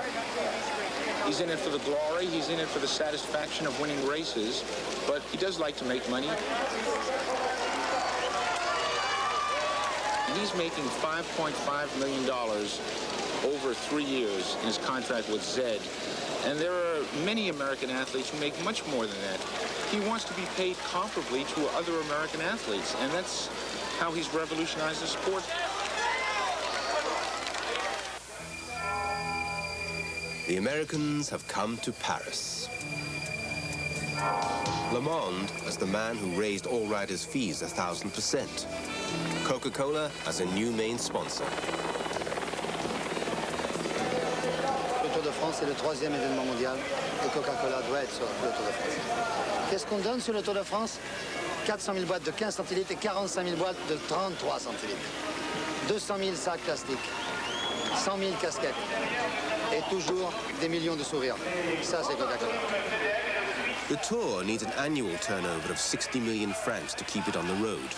Speaker 5: He's in it for the glory. He's in it for the satisfaction of winning races. But he does like to make money. And he's making $5.5 million over 3 years in his contract with Zed. And there are many American athletes who make much more than that. He wants to be paid comparably to other American athletes, and that's how he's revolutionized the sport.
Speaker 1: The Americans have come to Paris. Le Monde as the man who raised all riders' fees 1,000%. Coca-Cola as a new main sponsor.
Speaker 13: Le Tour de France est le 3e événement mondial et Coca-Cola doit être sur le Tour de France. Qu'est-ce qu'on donne sur le Tour de France? 400 000 boîtes de 15 centilitres et 45 000 boîtes de 33 centilitres. 200 000 sacs plastiques, 100 000 casquettes et toujours des millions de sourires. Ça, c'est Coca-Cola.
Speaker 1: The Tour needs an annual turnover of 60 million francs to keep it on the road.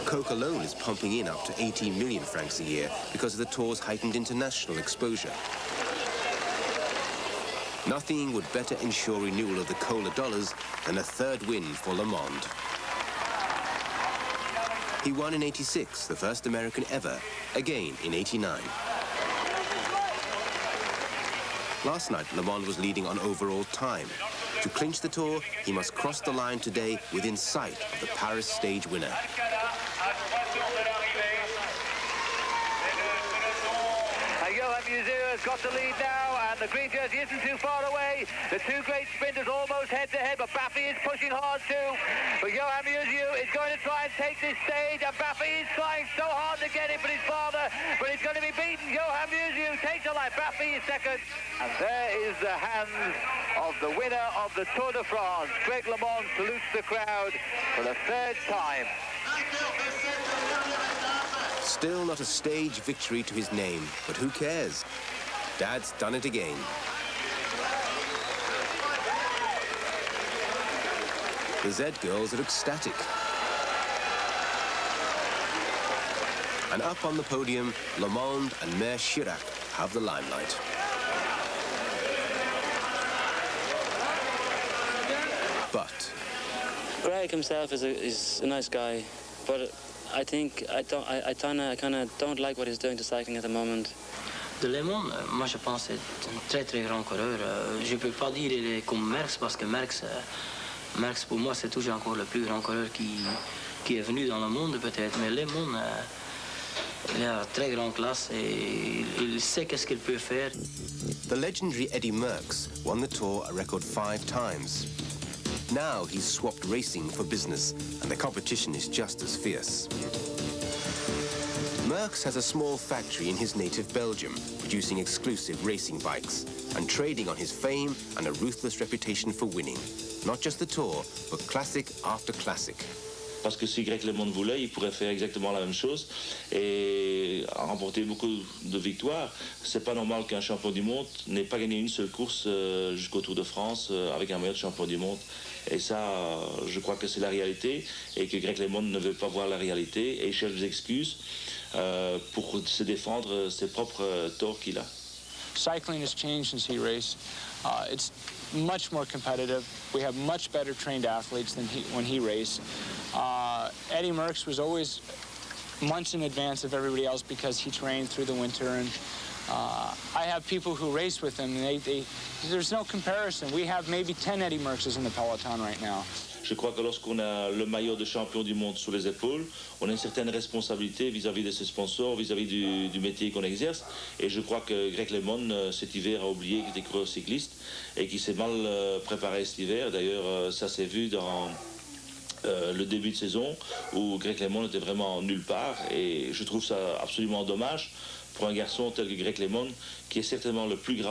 Speaker 1: Coke alone is pumping in up to 18 million francs a year because of the Tour's heightened international exposure. Nothing would better ensure renewal of the cola dollars than a third win for Le Monde. He won in '86, the first American ever, again in '89. Last night, Le Monde was leading on overall time. To clinch the Tour, he must cross the line today within sight of the Paris stage winner.
Speaker 15: Johan Museeuw has got the lead now, and the green jersey isn't too far away. The two great sprinters almost head-to-head, but Baffy is pushing hard too. But Johan Museeuw is going to try and take this stage, and Baffy is trying so hard to get it for his father, but he's going to be beaten. Johan Museeuw takes the line. Baffy is second. And there is the hand of the winner of the Tour de France. Greg LeMond salutes the crowd for the third time.
Speaker 1: Still not a stage victory to his name, but who cares? Dad's done it again. The Z girls are ecstatic. And up on the podium, Le Monde and Mère Chirac have the limelight. But
Speaker 20: Greg himself is a nice guy, but I think I kind of don't like what he's doing to cycling at the moment.
Speaker 21: De Le Monde, moi je pense que c'est un très très grand coureur. Je ne peux pas dire qu'il est comme Merckx parce que Merckx pour moi c'est toujours encore le plus grand coureur qui est venu dans le monde peut-être. Mais Le Monde, il a une très grande classe et il sait qu'est-ce qu'il peut faire.
Speaker 1: The legendary Eddie Merckx won the Tour a record 5 times. Now he's swapped racing for business, and the competition is just as fierce. Merckx has a small factory in his native Belgium, producing exclusive racing bikes, and trading on his fame and a ruthless reputation for winning. Not just the Tour, but classic after classic.
Speaker 22: Parce que si Greg LeMond voulait, il pourrait faire exactement la même chose et remporter beaucoup de victoires. C'est pas normal qu'un champion du monde n'ait pas gagné une seule course jusqu'au Tour de France avec un meilleur champion du monde. Et ça, je crois que c'est la réalité et que Greg LeMond ne veut pas voir la réalité et cherche des excuses pour se défendre ses propres torts qu'il a.
Speaker 14: Cycling has changed since he raced. It's much more competitive. We have much better trained athletes than when he raced. Eddie Merckx was always months in advance of everybody else because he trained through the winter. And I have people who race with him, and there's no comparison. We have maybe 10 Eddie Merckxes in the peloton right now.
Speaker 22: Je crois que lorsqu'on a le maillot de champion du monde sur les épaules, on a une certaine responsabilité vis-à-vis de ses sponsors, vis-à-vis du métier qu'on exerce. Et je crois que Greg LeMond, cet hiver, a oublié qu'il était coureur cycliste et qu'il s'est mal préparé cet hiver. D'ailleurs, ça s'est vu dans le début de saison où Greg LeMond était vraiment nulle part. Et je trouve ça absolument dommage pour un garçon tel que Greg LeMond, qui est certainement le plus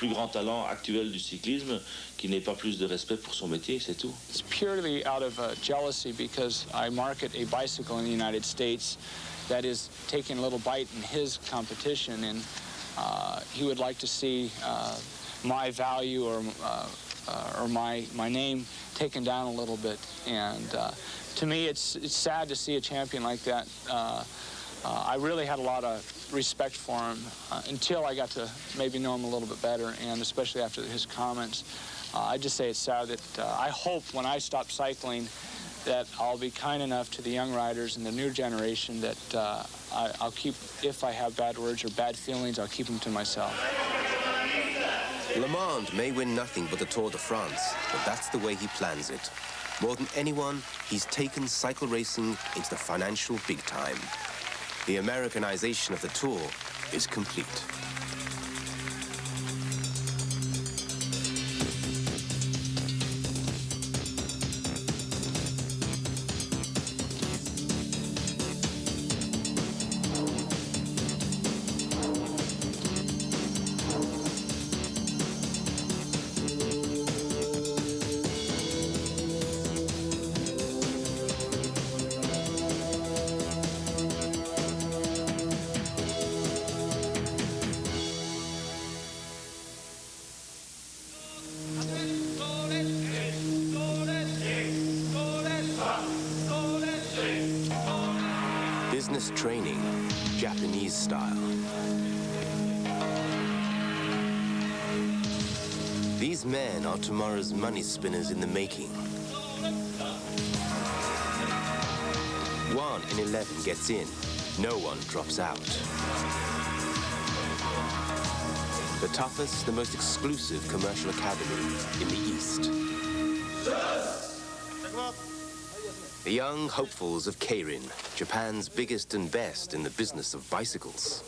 Speaker 22: grand talent actuel du cyclisme, qui n'ait pas plus de respect pour son métier, c'est tout.
Speaker 14: It's purely out of jealousy because I market a bicycle in the United States that is taking a little bite in his competition, and he would like to see my value or my name taken down a little bit. And to me, it's sad to see a champion like that. I really had a lot of respect for him until I got to maybe know him a little bit better, and especially after his comments. I just say it's sad that I hope when I stop cycling that I'll be kind enough to the young riders and the new generation that I'll keep, if I have bad words or bad feelings, I'll keep them to myself.
Speaker 1: LeMond may win nothing but the Tour de France, but that's the way he plans it. More than anyone, he's taken cycle racing into the financial big time. The Americanization of the Tour is complete. Business training, Japanese style. These men are tomorrow's money spinners in the making. 1 in 11 gets in, no one drops out. The toughest, the most exclusive commercial academy in the East. The young hopefuls of Keirin, Japan's biggest and best in the business of bicycles.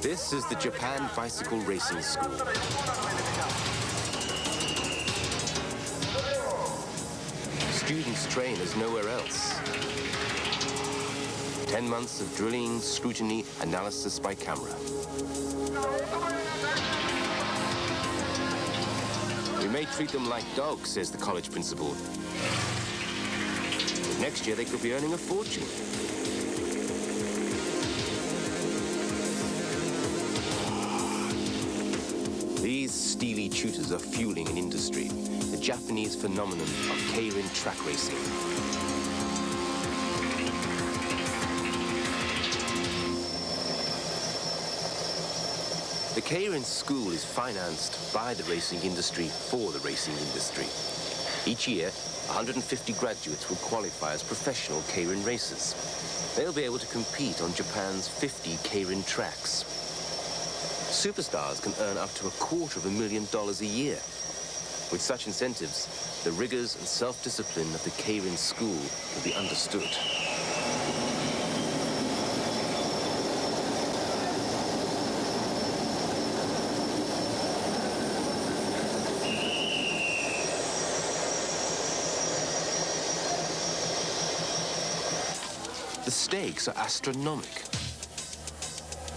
Speaker 1: This is the Japan Bicycle Racing School. Students train as nowhere else. 10 months of drilling, scrutiny, analysis by camera. We may treat them like dogs, says the college principal. But next year they could be earning a fortune. These steely tutors are fueling an industry, the Japanese phenomenon of Keirin track racing. The Keirin school is financed by the racing industry for the racing industry. Each year, 150 graduates will qualify as professional Keirin racers. They'll be able to compete on Japan's 50 Keirin tracks. Superstars can earn up to $250,000 a year. With such incentives, the rigors and self-discipline of the Keirin school will be understood. The stakes are astronomical.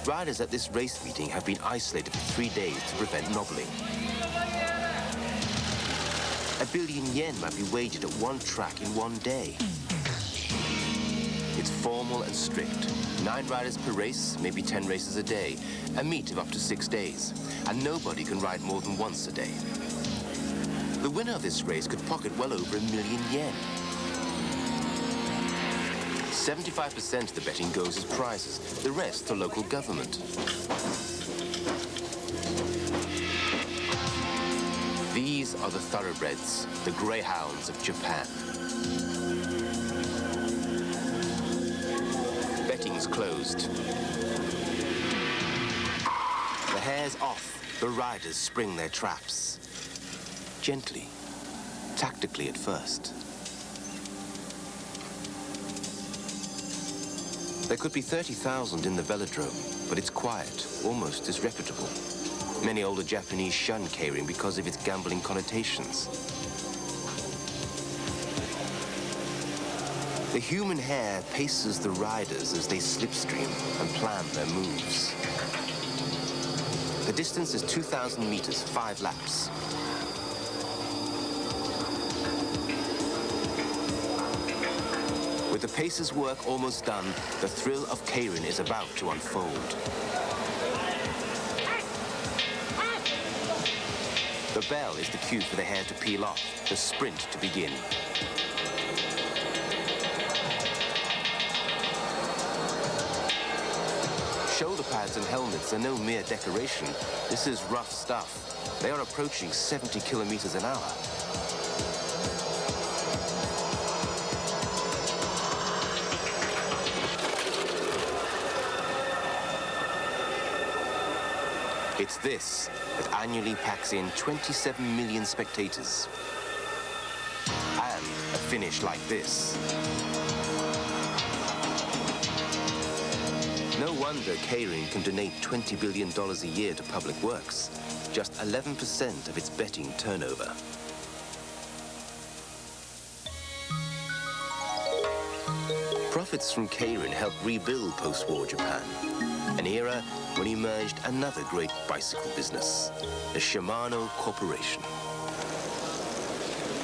Speaker 1: Riders at this race meeting have been isolated for 3 days to prevent nobbling. $1 billion might be wagered at one track in 1 day. It's formal and strict. 9 riders per race, maybe 10 races a day, a meet of up to 6 days, and nobody can ride more than once a day. The winner of this race could pocket well over $1 million. 75% of the betting goes as prizes, the rest to local government. These are the thoroughbreds, the greyhounds of Japan. Betting's closed. hare's off, the riders spring their traps. Gently, tactically at first. There could be 30,000 in the velodrome, but it's quiet, almost disreputable. Many older Japanese shun K-ring because of its gambling connotations. The human hare paces the riders as they slipstream and plan their moves. The distance is 2,000 meters, 5 laps. With the pacer's work almost done, the thrill of K-ring is about to unfold. The bell is the cue for the hare to peel off, the sprint to begin. Shoulder pads and helmets are no mere decoration. This is rough stuff. They are approaching 70 kilometers an hour. It's this that annually packs in 27 million spectators. And a finish like this. No wonder K-ring can donate $20 billion a year to public works, just 11% of its betting turnover. Profits from K-ring helped rebuild post-war Japan, an era when emerged another great bicycle business, the Shimano Corporation.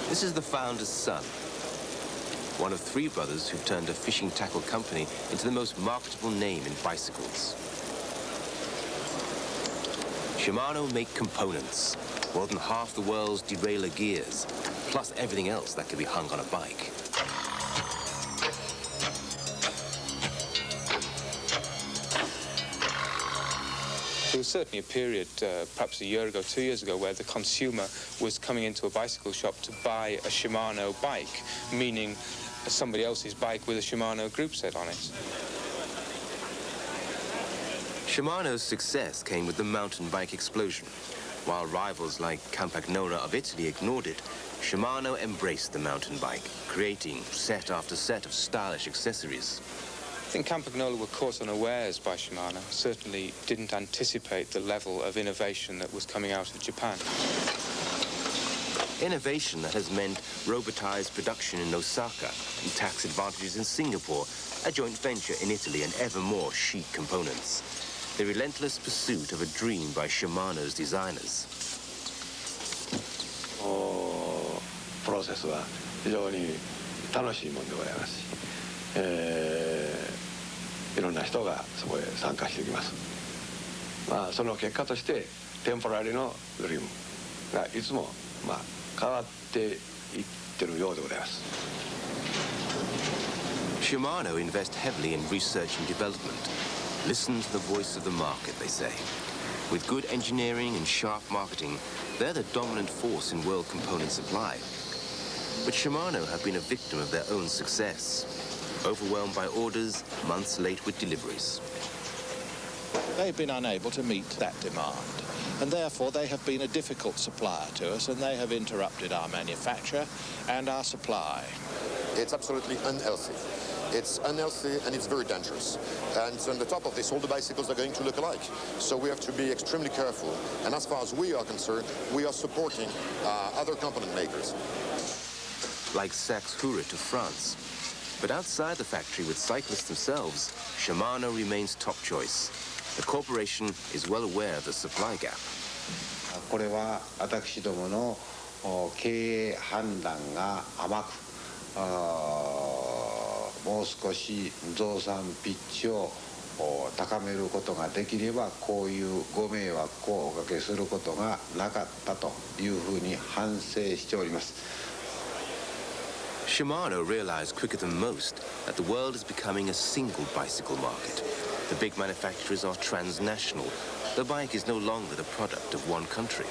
Speaker 1: This is the founder's son, one of 3 brothers who turned a fishing tackle company into the most marketable name in bicycles. Shimano make components, more than half the world's derailleur gears, plus everything else that can be hung on a bike.
Speaker 3: There was certainly a period, perhaps a year ago, 2 years ago, where the consumer was coming into a bicycle shop to buy a Shimano bike, meaning somebody else's bike with a Shimano group set on it.
Speaker 1: Shimano's success came with the mountain bike explosion. While rivals like Campagnolo of Italy ignored it, Shimano embraced the mountain bike, creating set after set of stylish accessories.
Speaker 3: I think Campagnolo were caught unawares by Shimano, certainly didn't anticipate the level of innovation that was coming out of Japan.
Speaker 1: Innovation that has meant robotized production in Osaka and tax advantages in Singapore, a joint venture in Italy, and ever more chic components. The relentless pursuit of a dream by Shimano's designers.
Speaker 4: プロセスは非常に楽しいものでございますし、いろんな人がそこへ参加してきます。まあその結果としてテンポラリーのドリームがいつも変わっていってるようでございます。
Speaker 1: Shimano invest heavily in research and development. Listen to the voice of the market, they say. With good engineering and sharp marketing, they're the dominant force in world component supply. But Shimano have been a victim of their own success, overwhelmed by orders, months late with deliveries.
Speaker 23: They've been unable to meet that demand, and therefore they have been a difficult supplier to us, and they have interrupted our manufacture and our supply.
Speaker 24: It's absolutely unhealthy. It's unhealthy and it's very dangerous. And on the top of this, all the bicycles are going to look alike. So we have to be extremely careful. And as far as we are concerned, we are supporting other component makers.
Speaker 1: Like Saxe-Hura to France. But outside the factory with cyclists themselves, Shimano remains top choice. The corporation is well aware of the supply gap.
Speaker 25: これは私どもの経営判断が甘く、もう少し増産ピッチを高めることができればこういうご迷惑をおかけすることがなかったというふうに反省しております。
Speaker 1: Shimano realized quicker than most that the world is becoming a single bicycle market. The big manufacturers are transnational. The bike is no longer the product of one country.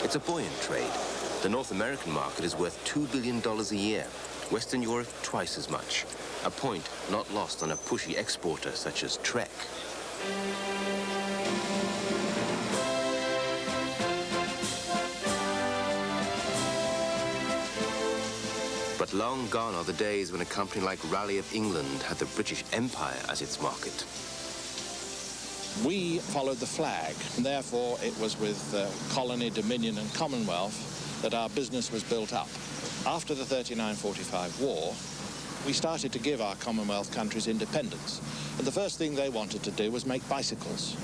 Speaker 1: It's a buoyant trade. The North American market is worth $2 billion a year. Western Europe, twice as much. A point not lost on a pushy exporter such as Trek. But long gone are the days when a company like Rally of England had the British Empire as its market.
Speaker 23: We followed the flag, and therefore it was with Colony, Dominion and Commonwealth that our business was built up. After the 39-45 war, we started to give our Commonwealth countries independence, and the first thing they wanted to do was make bicycles.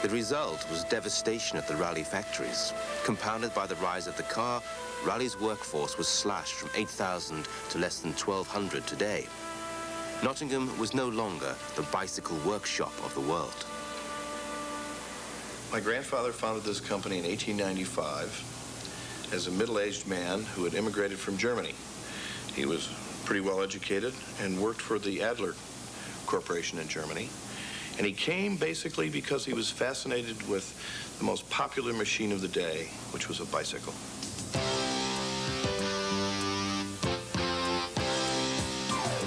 Speaker 1: The result was devastation at the Raleigh factories. Compounded by the rise of the car, Raleigh's workforce was slashed from 8,000 to less than 1,200 today. Nottingham was no longer the bicycle workshop of the world.
Speaker 6: My grandfather founded this company in 1895 as a middle-aged man who had immigrated from Germany. He was pretty well educated and worked for the Adler Corporation in Germany. And he came basically because he was fascinated with the most popular machine of the day, which was a bicycle.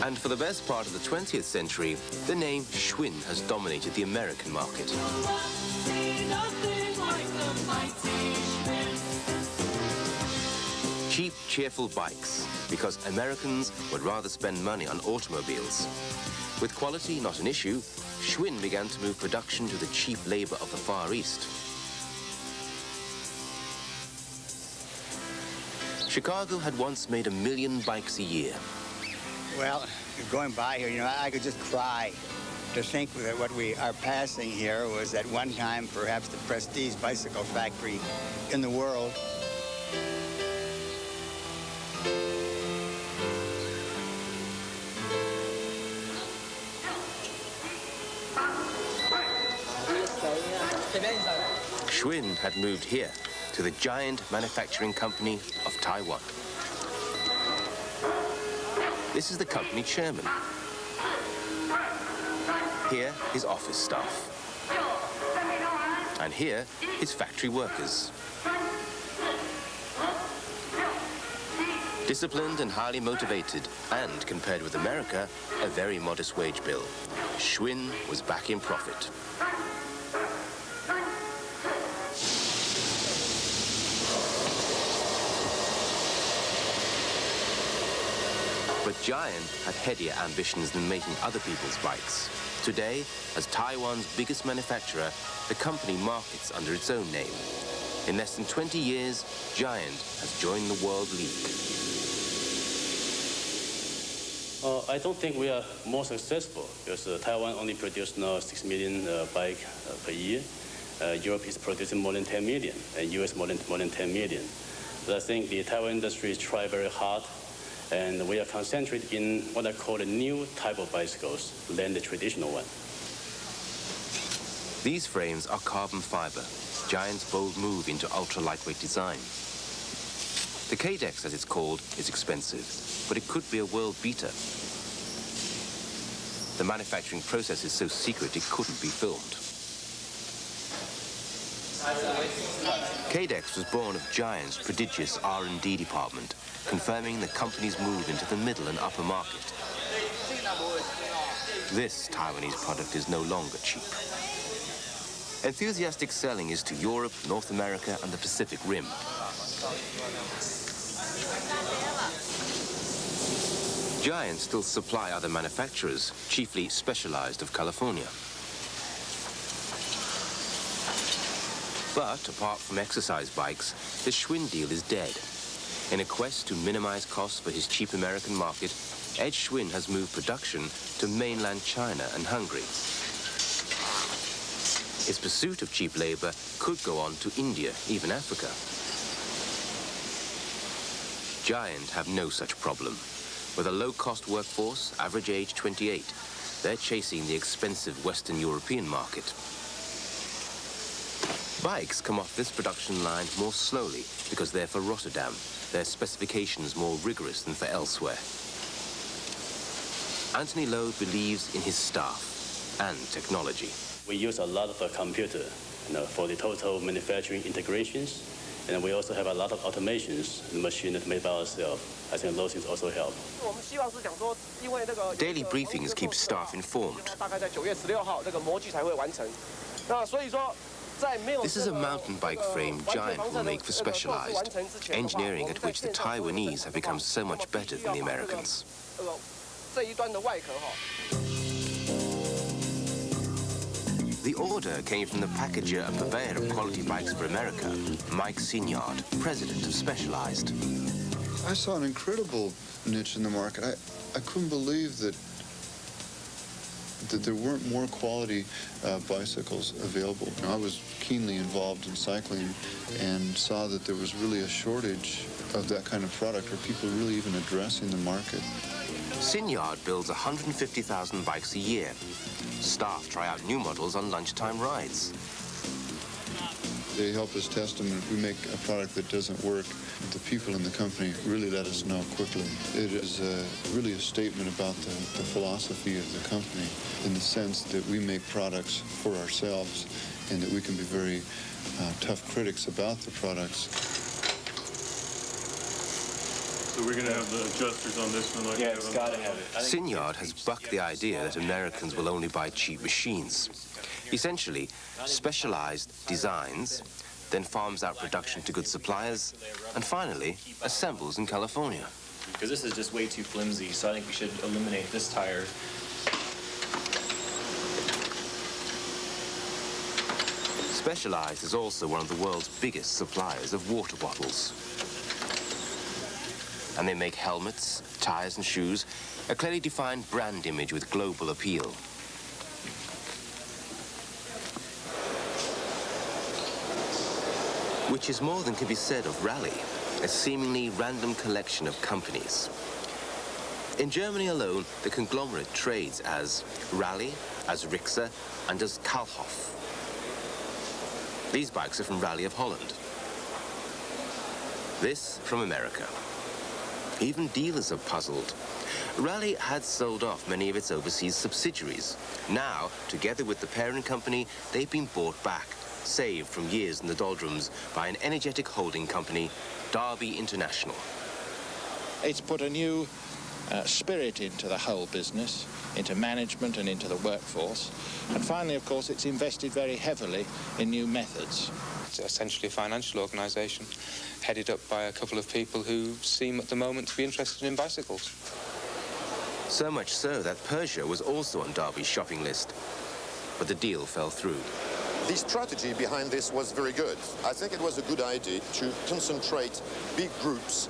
Speaker 1: And for the best part of the 20th century, the name Schwinn has dominated the American market. Cheap, cheerful bikes, because Americans would rather spend money on automobiles. With quality not an issue, Schwinn began to move production to the cheap labor of the Far East. Chicago had once made 1 million bikes a year.
Speaker 7: Well, going by here, you know, I could just cry to think that what we are passing here was at one time perhaps the prestige bicycle factory in the world.
Speaker 1: Schwinn had moved here to the giant manufacturing company of Taiwan. This is the company chairman. Here, his office staff. And here, his factory workers. Disciplined and highly motivated, and compared with America, a very modest wage bill. Schwinn was back in profit. But Giant had headier ambitions than making other people's bikes. Today, as Taiwan's biggest manufacturer, the company markets under its own name. In less than 20 years, Giant has joined the World League.
Speaker 9: I don't think we are more successful because Taiwan only produces now 6 million bikes per year. Europe is producing more than 10 million, and US more than 10 million. But I think the Taiwan industry is trying very hard, and we are concentrated in what I call a new type of bicycles than the traditional one.
Speaker 1: These frames are carbon fiber, Giant's bold move into ultra-lightweight design. The K-Dex, as it's called, is expensive, but it could be a world beater. The manufacturing process is so secret it couldn't be filmed. K-Dex was born of Giant's prodigious R&D department, confirming the company's move into the middle and upper market. This Taiwanese product is no longer cheap. Enthusiastic selling is to Europe, North America, and the Pacific Rim. Giant still supply other manufacturers, chiefly specialized of California. But apart from exercise bikes, the Schwinn deal is dead. In a quest to minimize costs for his cheap American market, Ed Schwinn has moved production to mainland China and Hungary. His pursuit of cheap labor could go on to India, even Africa. Giant have no such problem. With a low-cost workforce, average age 28, they're chasing the expensive Western European market. Bikes come off this production line more slowly because they're for Rotterdam, their specifications more rigorous than for elsewhere. Anthony Lowe believes in his staff and technology.
Speaker 9: We use a lot of computer for the total manufacturing integrations, And we also have a lot of automations, the machine that's made by ourselves. I think those things also help.
Speaker 1: Daily briefings keep staff informed. This is a mountain bike frame giant will make for Specialized, engineering at which the Taiwanese have become so much better than the Americans. The order came from the packager and purveyor of quality bikes for America, Mike Signard, president of Specialized.
Speaker 2: I saw an incredible niche in the market. I couldn't believe that there weren't more quality bicycles available. I was keenly involved in cycling and saw that there was really a shortage of that kind of product, or people really even addressing the market.
Speaker 1: Signard builds 150,000 bikes a year. Staff try out new models on lunchtime rides.
Speaker 2: They help us test them, and if we make a product that doesn't work, the people in the company really let us know quickly. It is really a statement about the philosophy of the company, in the sense that we make products for ourselves and that we can be very tough critics about the products.
Speaker 10: So we're going to have the adjusters on this one? Like yeah, it's got to have it.
Speaker 1: Signard has bucked the idea that Americans will only buy cheap machines. Essentially, Specialized designs, then farms out production to good suppliers, and finally assembles in California.
Speaker 11: Because this is just way too flimsy, so I think we should eliminate this tire.
Speaker 1: Specialized is also one of the world's biggest suppliers of water bottles. And they make helmets, tires and shoes, a clearly defined brand image with global appeal. Which is more than can be said of Rally, a seemingly random collection of companies. In Germany alone, the conglomerate trades as Rally, as Rixa, and as Kalhoff. These bikes are from Rally of Holland. This from America. Even dealers are puzzled. Rally had sold off many of its overseas subsidiaries. Now, together with the parent company, they've been bought back, saved from years in the doldrums by an energetic holding company, Derby International.
Speaker 23: It's put a new spirit into the whole business, into management and into the workforce. And finally, of course, it's invested very heavily in new methods.
Speaker 3: It's essentially a financial organisation headed up by a couple of people who seem at the moment to be interested in bicycles.
Speaker 1: So much so that Peugeot was also on Derby's shopping list. But the deal fell through.
Speaker 24: The strategy behind this was very good. I think it was a good idea to concentrate big groups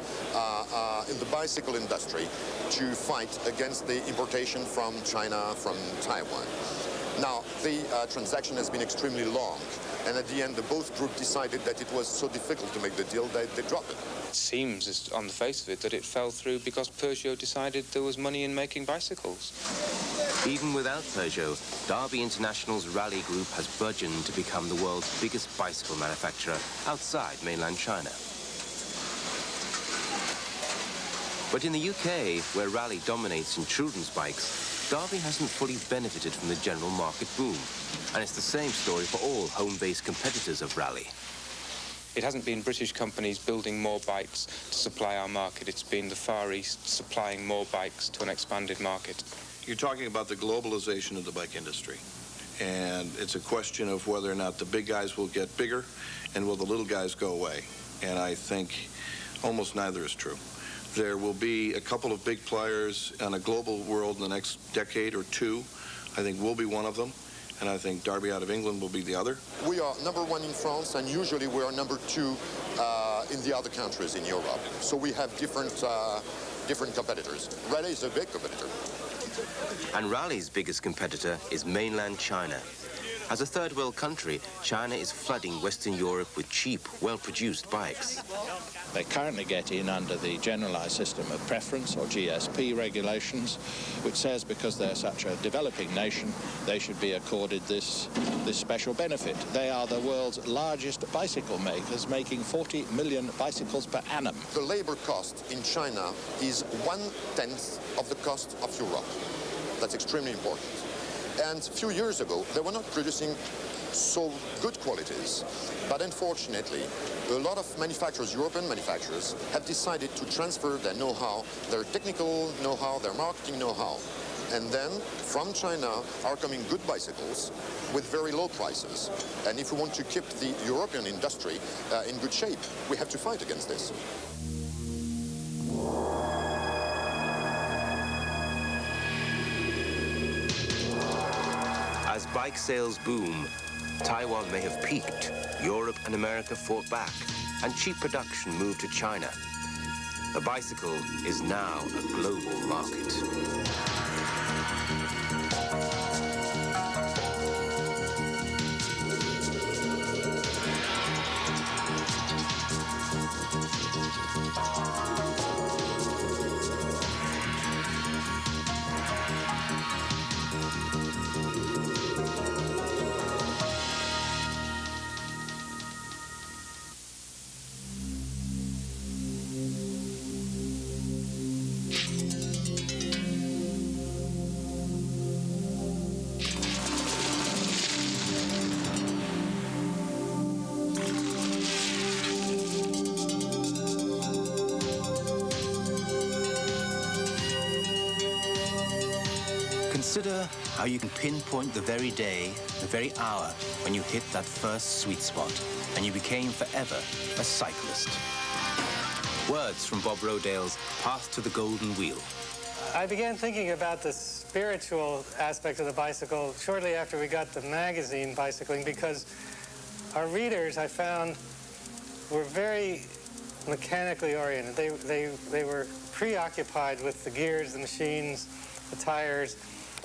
Speaker 24: in the bicycle industry to fight against the importation from China, from Taiwan. Now, the transaction has been extremely long, and at the end, both groups decided that it was so difficult to make the deal that they dropped it.
Speaker 3: It seems, on the face of it, that it fell through because Peugeot decided there was money in making bicycles.
Speaker 1: Even without Peugeot, Derby International's Rally Group has burgeoned to become the world's biggest bicycle manufacturer outside mainland China. But in the UK, where Rally dominates in children's bikes, Derby hasn't fully benefited from the general market boom. And it's the same story for all home-based competitors of Rally.
Speaker 3: It hasn't been British companies building more bikes to supply our market. It's been the Far East supplying more bikes to an expanded market.
Speaker 6: You're talking about the globalization of the bike industry. And it's a question of whether or not the big guys will get bigger and will the little guys go away. And I think almost neither is true. There will be a couple of big players in a global world in the next decade or two. I think we'll be one of them, and I think Derby out of England will be the other.
Speaker 24: We are #1 in France, and usually we are #2 in the other countries in Europe. So we have different competitors. Rally is a big competitor.
Speaker 1: And Rally's biggest competitor is mainland China. As a third world country, China is flooding Western Europe with cheap, well-produced bikes.
Speaker 23: They currently get in under the generalized system of preference, or GSP regulations, which says because they're such a developing nation, they should be accorded this special benefit. They are the world's largest bicycle makers, making 40 million bicycles per annum.
Speaker 24: The labor cost in China is 1/10 of the cost of Europe. That's extremely important. And a few years ago, they were not producing so good qualities. But unfortunately, a lot of manufacturers, European manufacturers, have decided to transfer their know-how, their technical know-how, their marketing know-how. And then, from China, are coming good bicycles with very low prices. And if we want to keep the European industry in good shape, we have to fight against this.
Speaker 1: As bike sales boom, Taiwan may have peaked, Europe and America fought back, and cheap production moved to China. The bicycle is now a global market. Consider how you can pinpoint the very day, the very hour when you hit that first sweet spot and you became forever a cyclist. Words from Bob Rodale's Path to the Golden Wheel.
Speaker 8: I began thinking about the spiritual aspect of the bicycle shortly after we got the magazine Bicycling, because our readers, I found, were very mechanically oriented. They were preoccupied with the gears, the machines, the tires.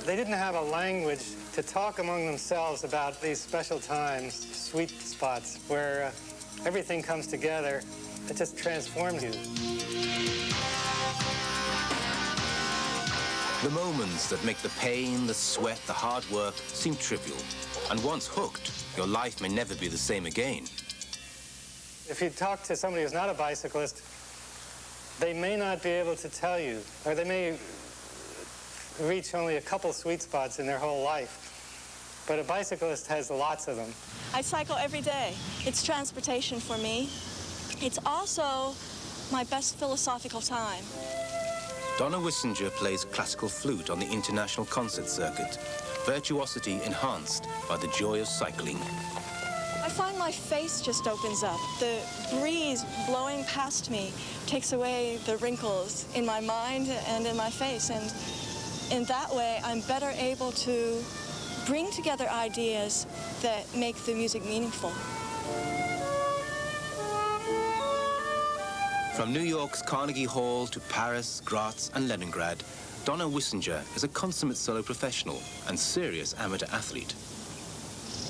Speaker 8: They didn't have a language to talk among themselves about these special times, sweet spots, where everything comes together. It just transforms you.
Speaker 1: The moments that make the pain, the sweat, the hard work seem trivial. And once hooked, your life may never be the same again.
Speaker 8: If you talk to somebody who's not a bicyclist, they may not be able to tell you, or they may reach only a couple sweet spots in their whole life. But a bicyclist has lots of them.
Speaker 12: I cycle every day. It's transportation for me. It's also my best philosophical time.
Speaker 1: Donna Wissinger plays classical flute on the international concert circuit, virtuosity enhanced by the joy of cycling.
Speaker 12: I find my face just opens up. The breeze blowing past me takes away the wrinkles in my mind and in my face. And in that way, I'm better able to bring together ideas that make the music meaningful.
Speaker 1: From New York's Carnegie Hall to Paris, Graz and Leningrad, Donna Wissinger is a consummate solo professional and serious amateur athlete.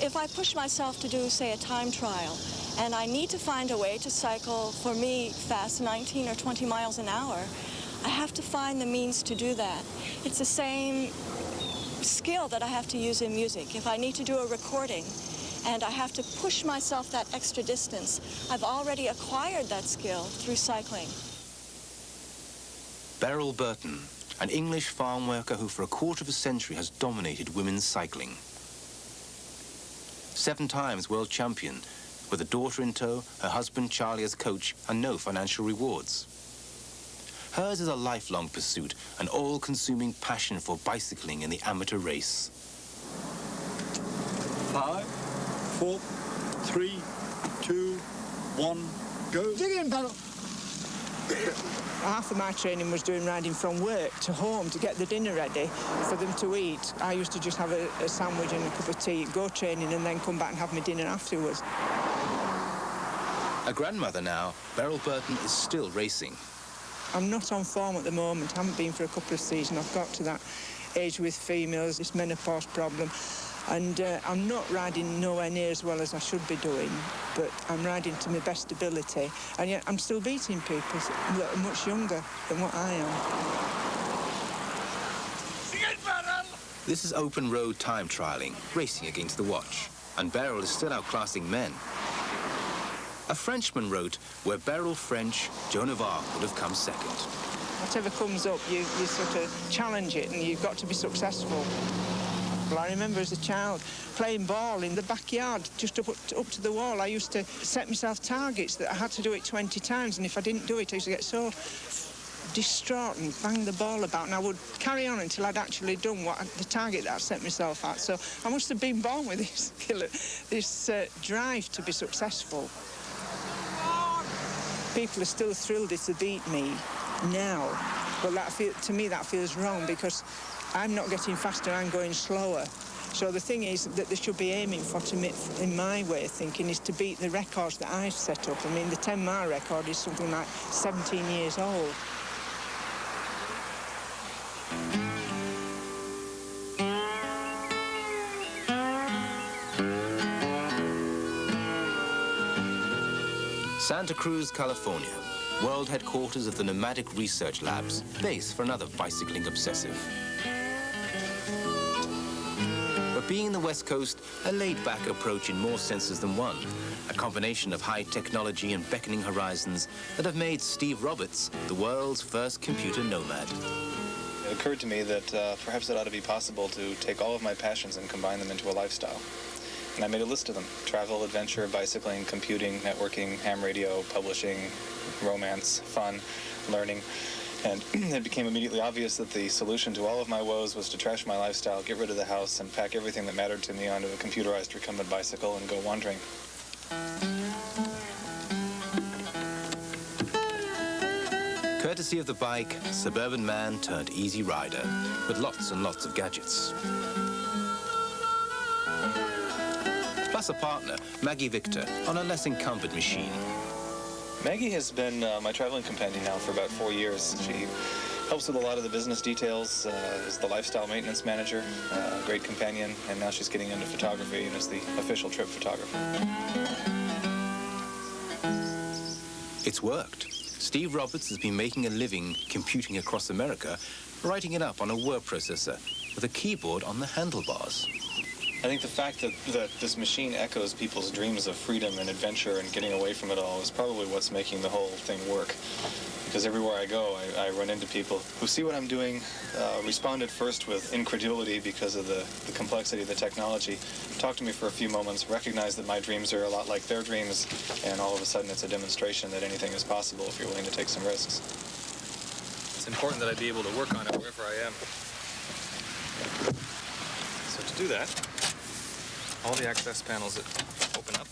Speaker 12: If I push myself to do, say, a time trial, and I need to find a way to cycle, for me, fast 19 or 20 miles an hour, I have to find the means to do that. It's the same skill that I have to use in music. If I need to do a recording and I have to push myself that extra distance, I've already acquired that skill through cycling.
Speaker 1: Beryl Burton, an English farm worker who for a quarter of a century has dominated women's cycling. 7 times world champion, with a daughter in tow, her husband Charlie as coach, and no financial rewards. Hers is a lifelong pursuit, an all-consuming passion for bicycling in the amateur race.
Speaker 16: 5, 4, 3, 2, 1, go.
Speaker 17: Dig in, pedal. Half of my training was doing riding from work to home to get the dinner ready for them to eat. I used to just have a sandwich and a cup of tea, go training, and then come back and have my dinner afterwards.
Speaker 1: A grandmother now, Beryl Burton is still racing.
Speaker 17: I'm not on form at the moment. I haven't been for a couple of seasons. I've got to that age with females, this menopause problem. And I'm not riding nowhere near as well as I should be doing, but I'm riding to my best ability. And yet I'm still beating people that are much younger than what I am.
Speaker 1: This is open road time trialling, racing against the watch. And Beryl is still outclassing men. A Frenchman wrote, were Beryl French, Joan of Arc would have come second.
Speaker 17: Whatever comes up, you sort of challenge it, and you've got to be successful. Well, I remember as a child playing ball in the backyard, just up to the wall. I used to set myself targets that I had to do it 20 times, and if I didn't do it, I used to get so distraught and bang the ball about, and I would carry on until I'd actually done the target that I set myself at. So I must have been born with this drive to be successful. People are still thrilled if they beat me now, but to me that feels wrong, because I'm not getting faster, I'm going slower. So the thing is that they should be aiming for, in my way of thinking, is to beat the records that I've set up. I mean, the 10-mile record is something like 17 years old.
Speaker 1: Santa Cruz, California, world headquarters of the Nomadic Research Labs, base for another bicycling obsessive. But being in the West Coast, a laid-back approach in more senses than one, a combination of high technology and beckoning horizons that have made Steve Roberts the world's first computer nomad.
Speaker 11: It occurred to me that perhaps it ought to be possible to take all of my passions and combine them into a lifestyle. And I made a list of them: travel, adventure, bicycling, computing, networking, ham radio, publishing, romance, fun, learning. And it became immediately obvious that the solution to all of my woes was to trash my lifestyle, get rid of the house, and pack everything that mattered to me onto a computerized recumbent bicycle and go wandering.
Speaker 1: Courtesy of the bike, suburban man turned easy rider, with lots and lots of gadgets. Plus a partner, Maggie Victor, on a less encumbered machine.
Speaker 11: Maggie has been my traveling companion now for about 4 years. She helps with a lot of the business details, is the lifestyle maintenance manager, great companion, and now she's getting into photography and is the official trip photographer.
Speaker 1: It's worked. Steve Roberts has been making a living computing across America, writing it up on a word processor with a keyboard on the handlebars.
Speaker 11: I think the fact that this machine echoes people's dreams of freedom and adventure and getting away from it all is probably what's making the whole thing work. Because everywhere I go, I run into people who see what I'm doing, respond at first with incredulity because of the complexity of the technology, talk to me for a few moments, recognize that my dreams are a lot like their dreams, and all of a sudden it's a demonstration that anything is possible if you're willing to take some risks. It's important that I be able to work on it wherever I am. So to do that, all the access panels that open up.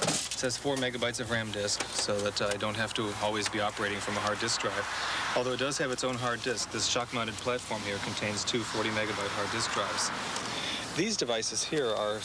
Speaker 11: It says 4 megabytes of RAM disk, so that I don't have to always be operating from a hard disk drive. Although it does have its own hard disk, this shock-mounted platform here contains 2 40-megabyte hard disk drives. These devices here are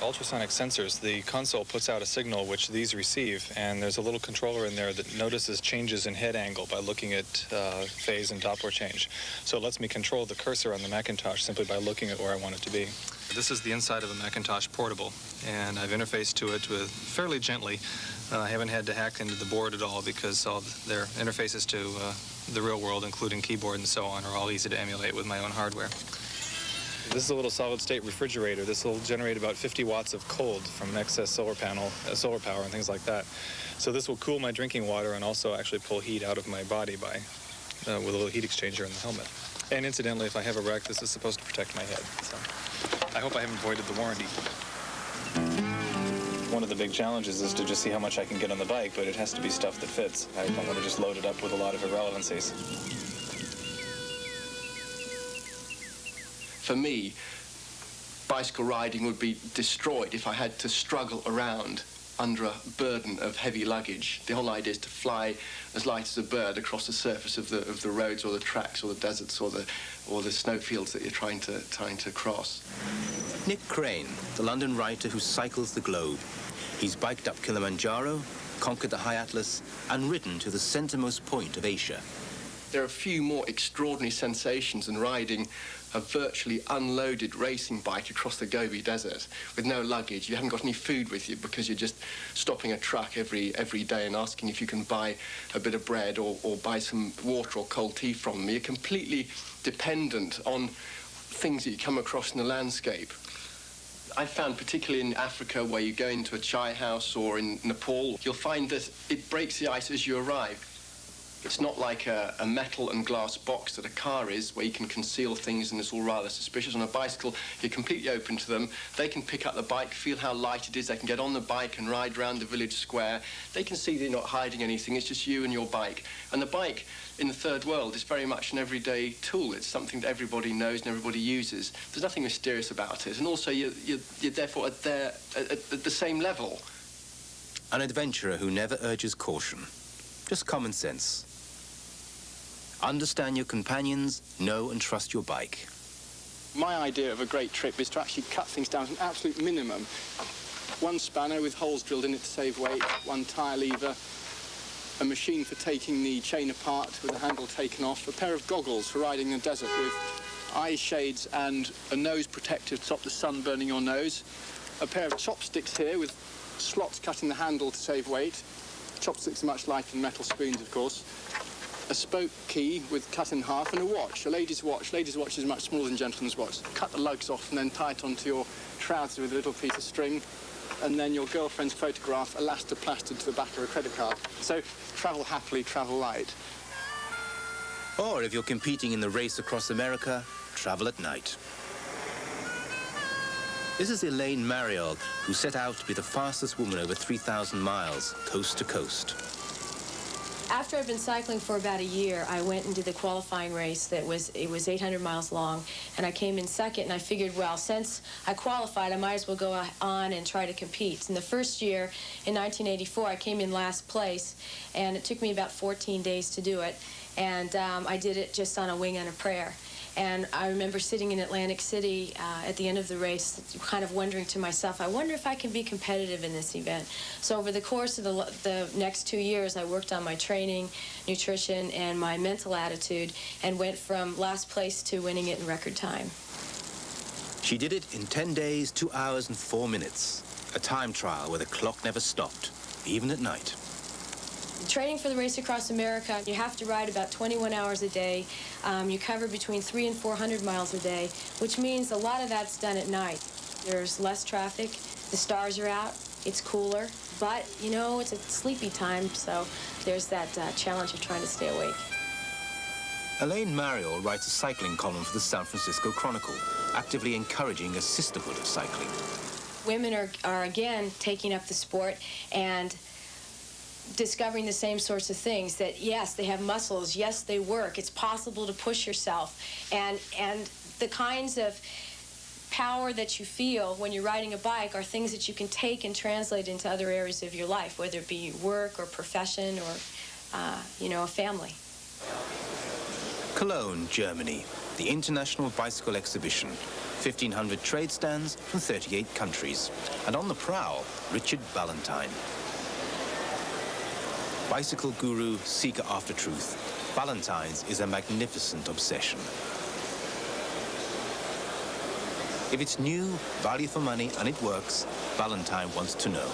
Speaker 11: ultrasonic sensors. The console puts out a signal which these receive, and there's a little controller in there that notices changes in head angle by looking at phase and Doppler change. So it lets me control the cursor on the Macintosh simply by looking at where I want it to be. This is the inside of a Macintosh Portable, and I've interfaced to it fairly gently. I haven't had to hack into the board at all because all their interfaces to the real world, including keyboard and so on, are all easy to emulate with my own hardware. This is a little solid-state refrigerator. This will generate about 50 watts of cold from excess solar power and things like that. So this will cool my drinking water and also actually pull heat out of my body with a little heat exchanger in the helmet. And incidentally, if I have a wreck, this is supposed to protect my head. So I hope I haven't voided the warranty. One of the big challenges is to just see how much I can get on the bike, but it has to be stuff that fits. I don't want to just load it up with a lot of irrelevancies.
Speaker 5: For me, bicycle riding would be destroyed if I had to struggle around under a burden of heavy luggage. The whole idea is to fly as light as a bird across the surface of the roads or the tracks or the deserts or the snowfields that you're trying to cross.
Speaker 1: Nick Crane, the London writer who cycles the globe. He's biked up Kilimanjaro, conquered the High Atlas, and ridden to the centermost point of Asia.
Speaker 5: There are a few more extraordinary sensations than riding a virtually unloaded racing bike across the Gobi Desert with no luggage. You haven't got any food with you because you're just stopping a truck every day and asking if you can buy a bit of bread or buy some water or cold tea from them. You're completely dependent on things that you come across in the landscape. I found particularly in Africa, where you go into a chai house or in Nepal, you'll find that it breaks the ice as you arrive. It's not like a metal and glass box that a car is, where you can conceal things and it's all rather suspicious. On a bicycle, you're completely open to them. They can pick up the bike, feel how light it is. They can get on the bike and ride around the village square. They can see that you're not hiding anything. It's just you and your bike. And the bike in the third world is very much an everyday tool. It's something that everybody knows and everybody uses. There's nothing mysterious about it. And also, you're therefore at the same level.
Speaker 1: An adventurer who never urges caution. Just common sense. Understand your companions, know and trust your bike.
Speaker 14: My idea of a great trip is to actually cut things down to an absolute minimum. One spanner with holes drilled in it to save weight, one tyre lever, a machine for taking the chain apart with the handle taken off, a pair of goggles for riding in the desert with eye shades and a nose protector to stop the sun burning your nose, a pair of chopsticks here with slots cut in the handle to save weight. Chopsticks are much lighter than metal spoons, of course. A spoke key with cut in half, and a watch, a lady's watch. Ladies' watch is much smaller than gentlemen's watch. Cut the lugs off and then tie it onto your trousers with a little piece of string, and then your girlfriend's photograph elastoplastered to the back of a credit card. So travel happily, travel light.
Speaker 1: Or if you're competing in the race across America, travel at night. This is Elaine Mariol, who set out to be the fastest woman over 3,000 miles, coast to coast.
Speaker 13: After I'd been cycling for about a year, I went and did the qualifying race it was 800 miles long, and I came in second, and I figured, well, since I qualified, I might as well go on and try to compete. In the first year, in 1984, I came in last place, and it took me about 14 days to do it, and I did it just on a wing and a prayer. And I remember sitting in Atlantic City at the end of the race, kind of wondering to myself, I wonder if I can be competitive in this event. So over the course of the next 2 years, I worked on my training, nutrition, and my mental attitude, and went from last place to winning it in record time.
Speaker 1: She did it in 10 days, 2 hours and 4 minutes. A time trial where the clock never stopped, even at night.
Speaker 13: Training for the Race Across America, you have to ride about 21 hours a day. You cover between 300 and 400 miles a day, which means a lot of that's done at night. There's less traffic, the stars are out, it's cooler, but, you know, it's a sleepy time, so there's that challenge of trying to stay awake.
Speaker 1: Elaine Mariol writes a cycling column for the San Francisco Chronicle, actively encouraging a sisterhood of cycling.
Speaker 13: Women are again taking up the sport and discovering the same sorts of things, that yes, they have muscles, yes, they work, it's possible to push yourself, and the kinds of power that you feel when you're riding a bike are things that you can take and translate into other areas of your life, whether it be work or profession or you know, a family.
Speaker 1: Cologne, Germany, the International Bicycle Exhibition. 1,500 trade stands from 38 countries. And on the prowl, Richard Ballantyne. Bicycle guru, seeker after truth, Ballantyne's is a magnificent obsession. If it's new, value for money, and it works, Ballantyne wants to know.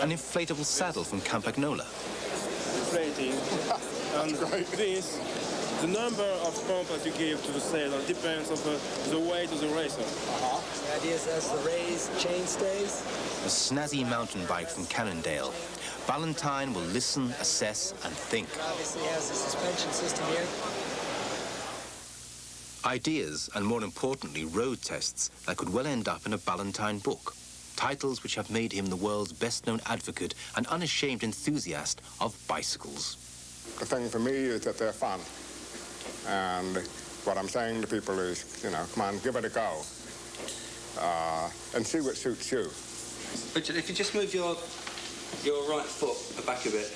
Speaker 1: An inflatable saddle from Campagnola.
Speaker 15: Inflating, and this, the number of compass you give to the saddle depends on the weight of the racer.
Speaker 18: The idea is as the race chain stays.
Speaker 1: A snazzy mountain bike from Cannondale. Ballantyne will listen, assess, and think.
Speaker 18: It obviously has a suspension system here.
Speaker 1: Ideas, and more importantly, road tests that could well end up in a Ballantyne book. Titles which have made him the world's best-known advocate and unashamed enthusiast of bicycles.
Speaker 19: The thing for me is that they're fun. And what I'm saying to people is, you know, come on, give it a go. And see what suits you.
Speaker 20: Richard, if you just move your right foot back a bit.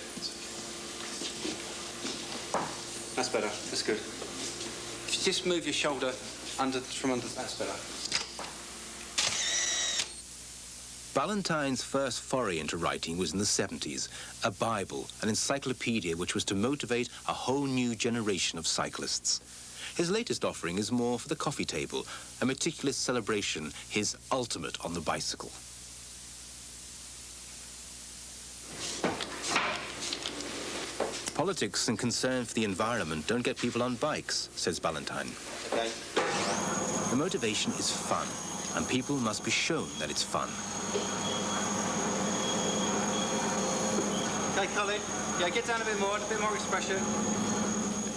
Speaker 20: That's better. That's good. If you just move your shoulder from under, that's better.
Speaker 1: Ballantyne's first foray into writing was in the 70s, a Bible, an encyclopedia which was to motivate a whole new generation of cyclists. His latest offering is more for the coffee table, a meticulous celebration, his ultimate on the bicycle. Politics and concern for the environment don't get people on bikes, says Ballantyne.
Speaker 20: Okay.
Speaker 1: The motivation is fun, and people must be shown that it's fun.
Speaker 20: Okay, Colin. Yeah, get down a bit more expression.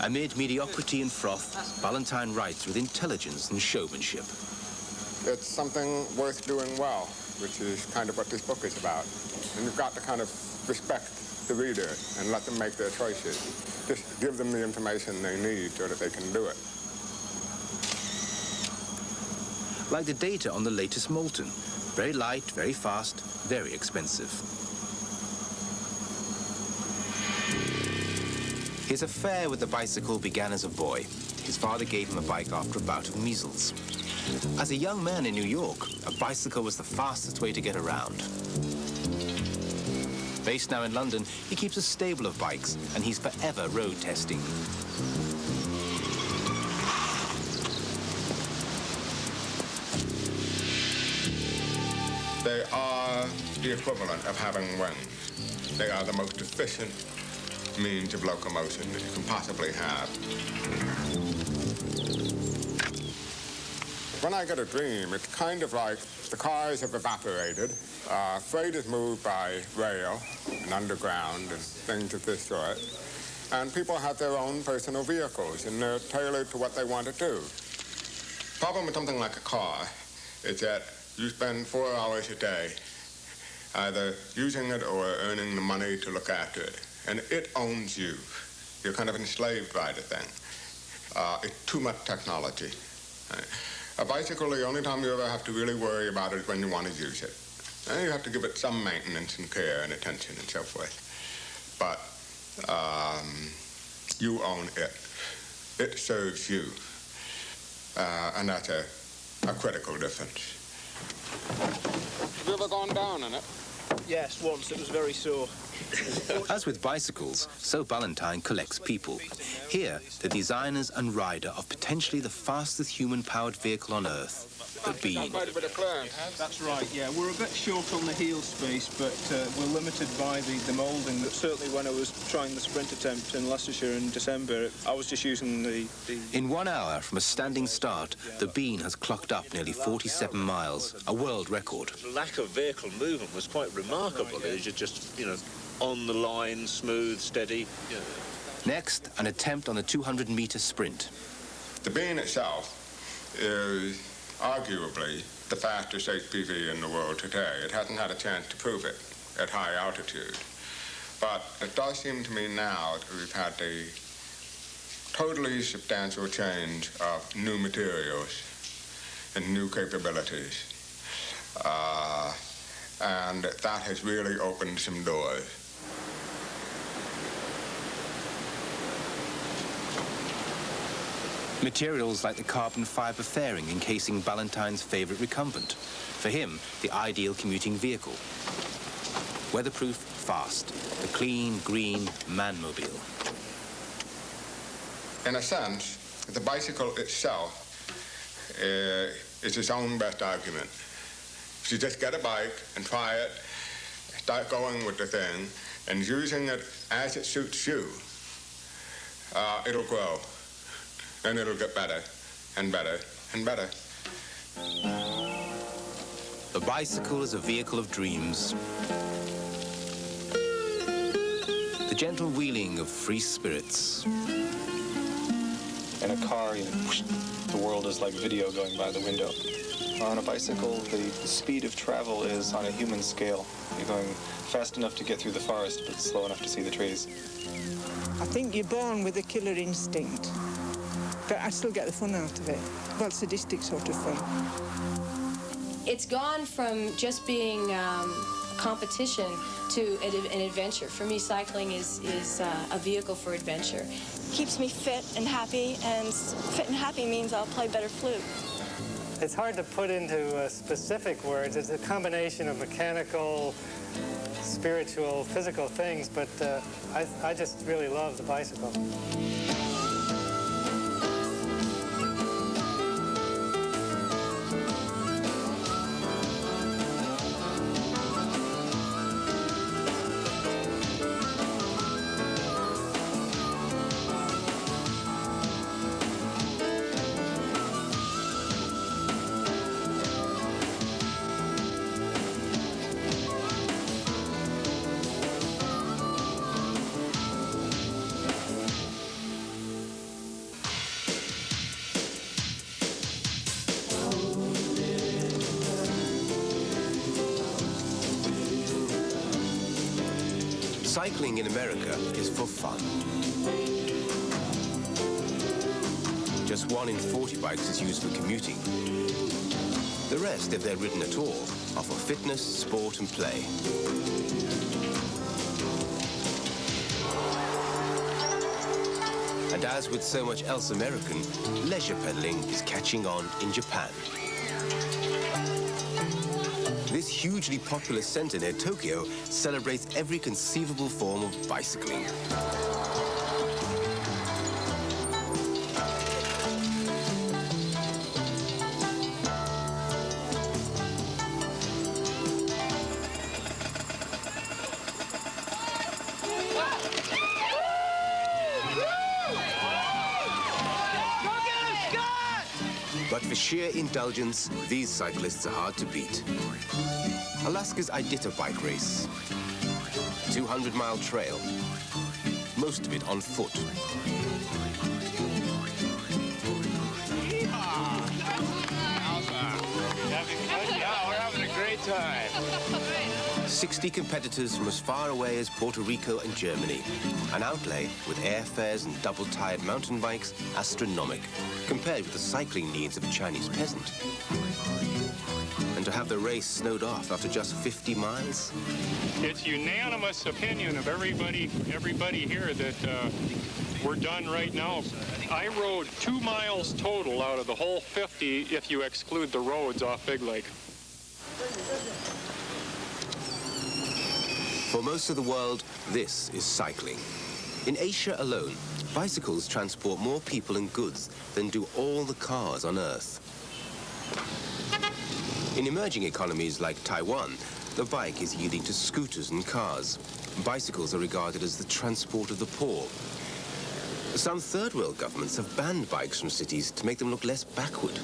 Speaker 1: Amid mediocrity and froth, Ballantyne writes with intelligence and showmanship.
Speaker 19: It's something worth doing well, which is kind of what this book is about. And you've got to kind of respect the reader and let them make their choices. Just give them the information they need so that they can do it.
Speaker 1: Like the data on the latest Moulton. Very light, very fast, very expensive. His affair with the bicycle began as a boy. His father gave him a bike after a bout of measles. As a young man in New York, a bicycle was the fastest way to get around. Based now in London, he keeps a stable of bikes, and he's forever road testing.
Speaker 19: They are the equivalent of having wings. They are the most efficient means of locomotion that you can possibly have. When I get a dream, it's kind of like the cars have evaporated, freight is moved by rail and underground and things of this sort, and people have their own personal vehicles, and they're tailored to what they want to do. The problem with something like a car is that you spend 4 hours a day either using it or earning the money to look after it, and it owns you. You're kind of enslaved by the thing. It's too much technology. A bicycle, the only time you ever have to really worry about it is when you want to use it. And you have to give it some maintenance and care and attention and so forth. But you own it. It serves you. And that's a critical difference.
Speaker 16: Have you ever gone down in it? Yes, once. It was very sore.
Speaker 1: As with bicycles, so Ballantyne collects people. Here, the designers and rider of potentially the fastest human-powered vehicle on Earth, the Bean.
Speaker 15: That's right, yeah. We're a bit short on the heel space, but we're limited by the moulding. Certainly when I was trying the sprint attempt in Leicestershire in December, I was just using the...
Speaker 1: In 1 hour from a standing start, the Bean has clocked up nearly 47 miles, a world record.
Speaker 4: The lack of vehicle movement was quite remarkable. You're just, you know, on the line, smooth, steady. Yeah.
Speaker 1: Next, an attempt on the 200-meter sprint.
Speaker 19: The Bean itself is arguably the fastest HPV in the world today. It hasn't had a chance to prove it at high altitude. But it does seem to me now that we've had a totally substantial change of new materials and new capabilities. And that has really opened some doors.
Speaker 1: Materials like the carbon fiber fairing encasing Ballantyne's favorite recumbent. For him, the ideal commuting vehicle. Weatherproof, fast, the clean, green man-mobile.
Speaker 19: In a sense, the bicycle itself is its own best argument. If you just get a bike and try it, start going with the thing, and using it as it suits you, it'll grow. And it'll get better and better and better.
Speaker 1: The bicycle is a vehicle of dreams. The gentle wheeling of free spirits.
Speaker 11: In a car, you know, whoosh, the world is like video going by the window. On a bicycle, the speed of travel is on a human scale. You're going fast enough to get through the forest, but slow enough to see the trees.
Speaker 17: I think you're born with a killer instinct. But I still get the fun out of it. Well, sadistic sort of fun.
Speaker 13: It's gone from just being a competition to an adventure. For me, cycling is a vehicle for adventure.
Speaker 12: Keeps me fit and happy means I'll play better flute.
Speaker 8: It's hard to put into specific words. It's a combination of mechanical, spiritual, physical things, but I just really love the bicycle.
Speaker 1: Cycling in America is for fun. Just 1 in 40 bikes is used for commuting. The rest, if they're ridden at all, are for fitness, sport and play. And as with so much else American, leisure pedaling is catching on in Japan. This hugely populous center near Tokyo celebrates every conceivable form of bicycling. But for sheer indulgence, these cyclists are hard to beat. Alaska's Idita bike race. 200-mile trail. Most of it on foot.
Speaker 7: Yeah, we're having a great time.
Speaker 1: 60 competitors from as far away as Puerto Rico and Germany. An outlay with airfares and double-tired mountain bikes astronomic compared with the cycling needs of a Chinese peasant. And to have the race snowed off after just 50 miles?
Speaker 10: It's unanimous opinion of everybody here that we're done right now. I rode 2 miles total out of the whole 50 if you exclude the roads off Big Lake.
Speaker 1: For most of the world, this is cycling. In Asia alone, bicycles transport more people and goods than do all the cars on Earth. In emerging economies like Taiwan, the bike is yielding to scooters and cars. Bicycles are regarded as the transport of the poor. Some third world governments have banned bikes from cities to make them look less backward.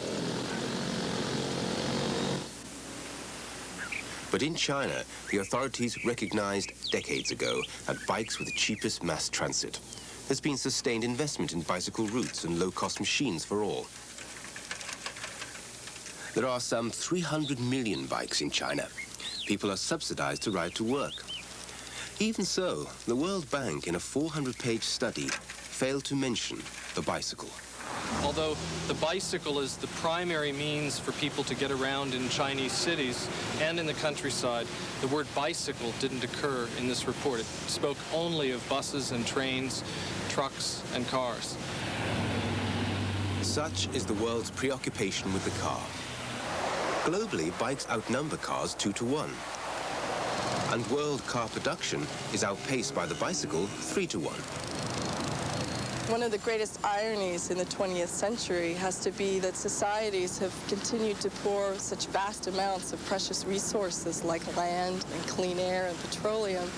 Speaker 1: But in China, the authorities recognized decades ago that bikes were the cheapest mass transit. There's been sustained investment in bicycle routes and low-cost machines for all. There are some 300 million bikes in China. People are subsidized to ride to work. Even so, the World Bank, in a 400-page study, failed to mention the bicycle.
Speaker 11: Although the bicycle is the primary means for people to get around in Chinese cities and in the countryside, the word bicycle didn't occur in this report. It spoke only of buses and trains, trucks and cars.
Speaker 1: Such is the world's preoccupation with the car. Globally, bikes outnumber cars 2 to 1. And world car production is outpaced by the bicycle 3 to 1.
Speaker 12: One of the greatest ironies in the 20th century has to be that societies have continued to pour such vast amounts of precious resources like land and clean air and petroleum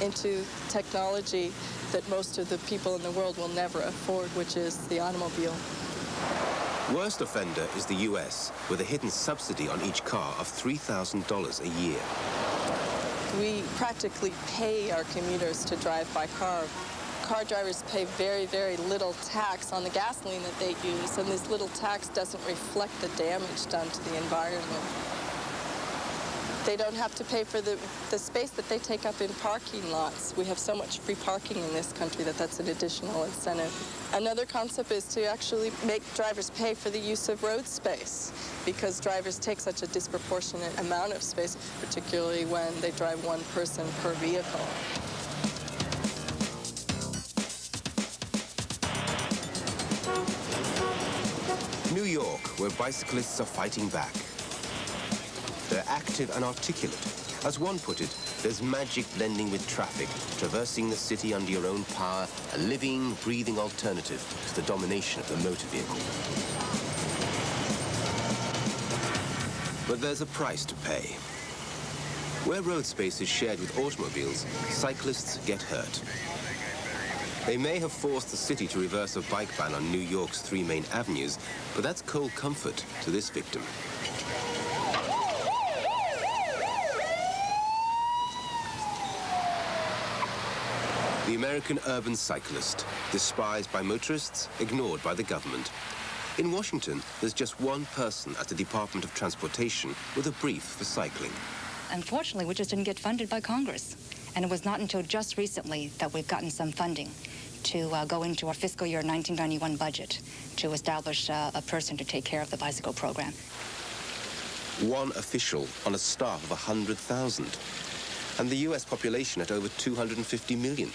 Speaker 12: into technology that most of the people in the world will never afford, which is the automobile.
Speaker 1: Worst offender is the US, with a hidden subsidy on each car of $3,000 a year.
Speaker 12: We practically pay our commuters to drive by car. Car drivers pay very, very little tax on the gasoline that they use, and this little tax doesn't reflect the damage done to the environment. They don't have to pay for the space that they take up in parking lots. We have so much free parking in this country that that's an additional incentive. Another concept is to actually make drivers pay for the use of road space, because drivers take such a disproportionate amount of space, particularly when they drive one person per vehicle.
Speaker 1: New York, where bicyclists are fighting back. They're active and articulate. As one put it, there's magic blending with traffic, traversing the city under your own power, a living, breathing alternative to the domination of the motor vehicle. But there's a price to pay. Where road space is shared with automobiles, cyclists get hurt. They may have forced the city to reverse a bike ban on New York's 3 main avenues, but that's cold comfort to this victim. The American urban cyclist, despised by motorists, ignored by the government. In Washington, there's just one person at the Department of Transportation with a brief for cycling.
Speaker 9: Unfortunately, we just didn't get funded by Congress.
Speaker 2: And it was not until just recently that we've gotten some funding to go into our fiscal year 1991 budget to establish a person to take care of the bicycle program.
Speaker 1: One official on a staff of 100,000. And the U.S. population at over 250 million.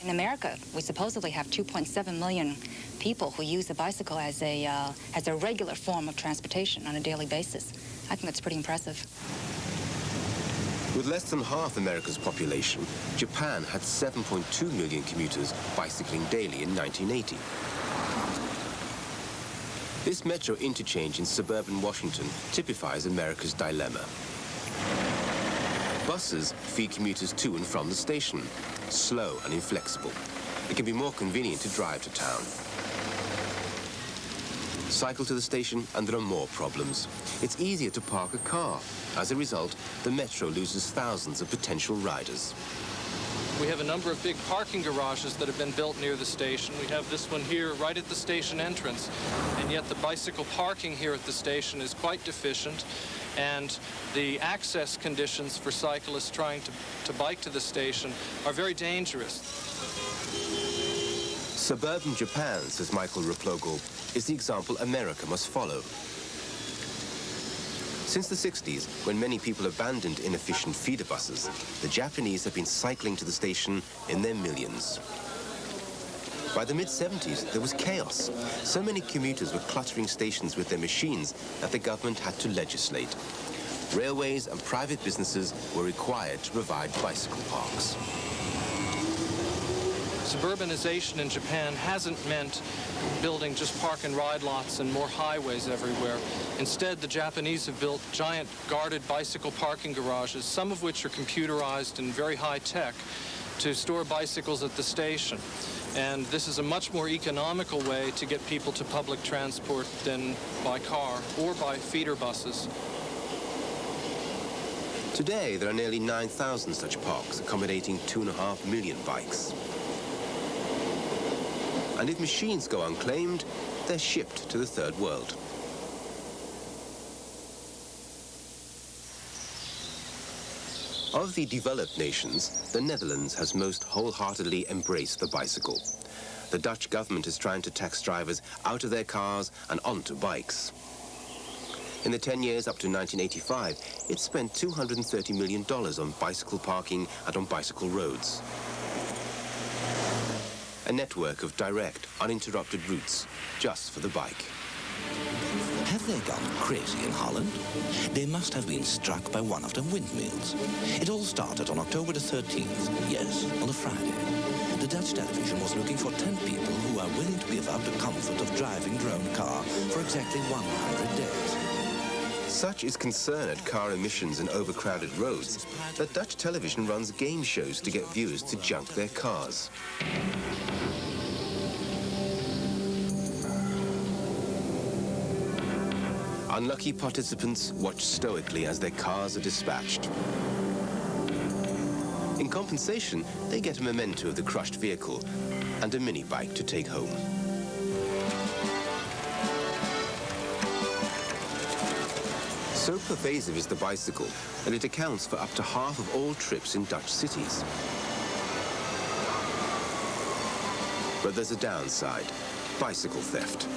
Speaker 2: In America, we supposedly have 2.7 million people who use the bicycle as a regular form of transportation on a daily basis. I think that's pretty impressive.
Speaker 1: With less than half America's population, Japan had 7.2 million commuters bicycling daily in 1980. This metro interchange in suburban Washington typifies America's dilemma. Buses feed commuters to and from the station, slow and inflexible. It can be more convenient to drive to town. Cycle to the station and there are more problems. It's easier to park a car. As a result, the metro loses thousands of potential riders.
Speaker 11: We have a number of big parking garages that have been built near the station. We have this one here right at the station entrance, and yet the bicycle parking here at the station is quite deficient, and the access conditions for cyclists trying to bike to the station are very dangerous.
Speaker 1: Suburban Japan, says Michael Replogle, is the example America must follow. Since the 60s, when many people abandoned inefficient feeder buses, the Japanese have been cycling to the station in their millions. By the mid-70s, there was chaos. So many commuters were cluttering stations with their machines that the government had to legislate. Railways and private businesses were required to provide bicycle parks.
Speaker 11: Suburbanization in Japan hasn't meant building just park and ride lots and more highways everywhere. Instead, the Japanese have built giant guarded bicycle parking garages, some of which are computerized and very high tech, to store bicycles at the station. And this is a much more economical way to get people to public transport than by car or by feeder buses.
Speaker 1: Today, there are nearly 9,000 such parks, accommodating 2.5 million bikes. And if machines go unclaimed, they're shipped to the third world. Of the developed nations, the Netherlands has most wholeheartedly embraced the bicycle. The Dutch government is trying to tax drivers out of their cars and onto bikes. In the 10 years up to 1985, it spent $230 million on bicycle parking and on bicycle roads. A network of direct, uninterrupted routes just for the bike.
Speaker 9: Have they gone crazy in Holland? They must have been struck by one of the windmills. It all started on October the 13th, yes, on a Friday. The Dutch television was looking for 10 people who are willing to give up the comfort of driving their own car for exactly 100 days.
Speaker 1: Such is concern at car emissions and overcrowded roads that Dutch television runs game shows to get viewers to junk their cars. Unlucky participants watch stoically as their cars are dispatched. In compensation, they get a memento of the crushed vehicle and a mini bike to take home. So pervasive is the bicycle that it accounts for up to half of all trips in Dutch cities. But there's a downside: bicycle theft.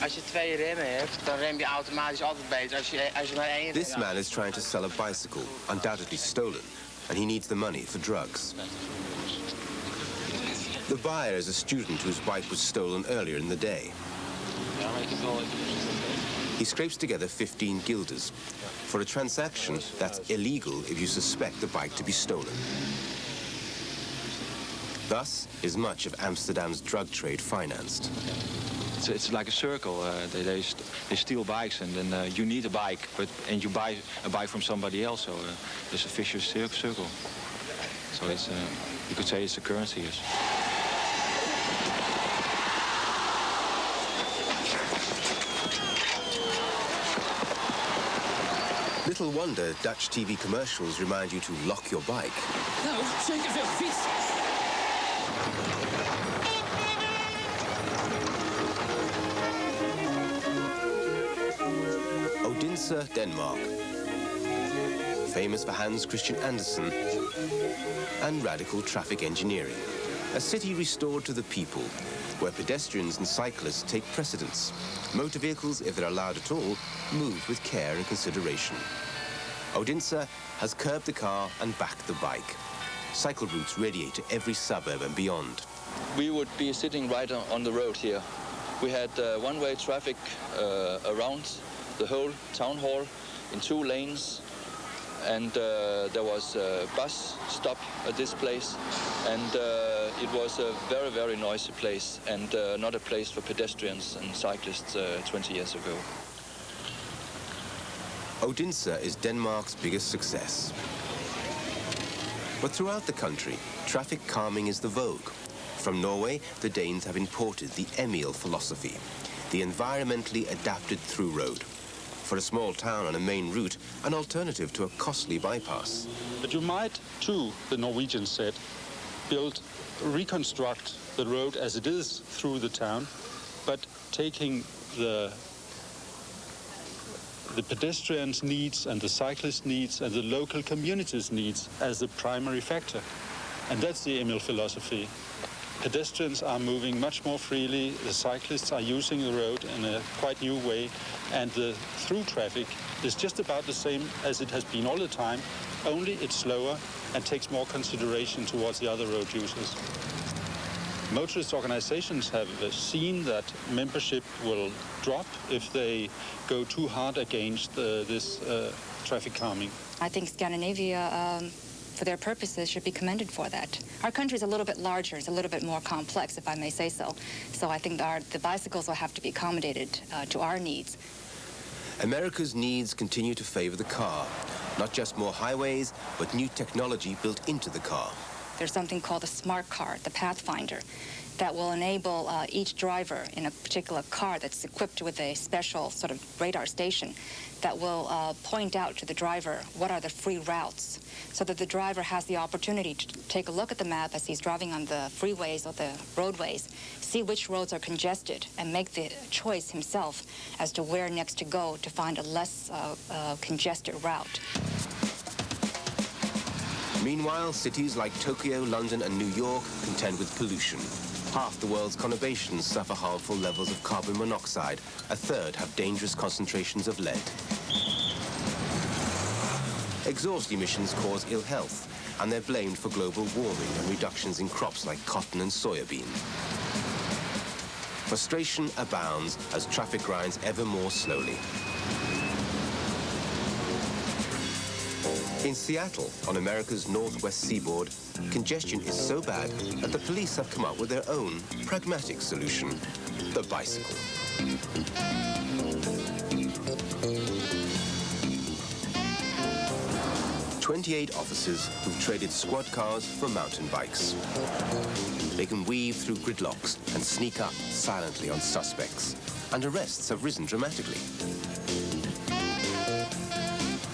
Speaker 21: Als je 2 remmen hebt, dan rem je automatisch altijd beter als je maar 1
Speaker 1: This man is trying to sell a bicycle, undoubtedly stolen, and he needs the money for drugs. The buyer is a student whose bike was stolen earlier in the day. He scrapes together 15 guilders for a transaction that's illegal if you suspect the bike to be stolen. Thus is much of Amsterdam's drug trade financed.
Speaker 22: It's like a circle. They steal bikes, and then you need a bike, and you buy a bike from somebody else. So it's a vicious circle. So it's you could say it's a currency. Yes.
Speaker 1: Little wonder Dutch TV commercials remind you to lock your bike.
Speaker 25: Nou, zeker veel fiets.
Speaker 1: Odense, Denmark. famous for Hans Christian Andersen, and radical traffic engineering. A city restored to the people, where pedestrians and cyclists take precedence. Motor vehicles, if they're allowed at all, move with care and consideration. Odense has curbed the car and backed the bike. Cycle routes radiate to every suburb and beyond.
Speaker 3: We would be sitting right on the road here. We had one-way traffic around the whole town hall in 2 lanes, and there was a bus stop at this place, and it was a very, very noisy place, and not a place for pedestrians and cyclists 20 years ago.
Speaker 1: Odense is Denmark's biggest success. But throughout the country, traffic calming is the vogue. From Norway, the Danes have imported the Emil philosophy, the environmentally adapted through road. For a small town on a main route, an alternative to a costly bypass.
Speaker 5: But you might, too, the Norwegians said, reconstruct the road as it is through the town, but taking the pedestrians' needs and the cyclist needs and the local community's needs as the primary factor. And that's the Emil philosophy. Pedestrians are moving much more freely, the cyclists are using the road in a quite new way, and the through traffic is just about the same as it has been all the time, only it's slower and takes more consideration towards the other road users. Motorist organizations have seen that membership will drop if they go too hard against this traffic calming.
Speaker 2: I think Scandinavia, for their purposes, should be commended for that. Our country is a little bit larger, it's a little bit more complex, if I may say so. So I think the bicycles will have to be accommodated to our needs.
Speaker 1: America's needs continue to favor the car. Not just more highways, but new technology built into the car.
Speaker 2: There's something called the smart car, the Pathfinder, that will enable each driver in a particular car that's equipped with a special sort of radar station that will point out to the driver what are the free routes, so that the driver has the opportunity to take a look at the map as he's driving on the freeways or the roadways, see which roads are congested, and make the choice himself as to where next to go to find a less congested route.
Speaker 1: Meanwhile, cities like Tokyo, London, and New York contend with pollution. Half the world's conurbations suffer harmful levels of carbon monoxide. A third have dangerous concentrations of lead. Exhaust emissions cause ill health, and they're blamed for global warming and reductions in crops like cotton and soybean. Frustration abounds as traffic grinds ever more slowly. In Seattle, on America's northwest seaboard, congestion is so bad that the police have come up with their own pragmatic solution: the bicycle. "28 officers who've traded squad cars for mountain bikes. They can weave through gridlocks and sneak up silently on suspects, and arrests have risen dramatically.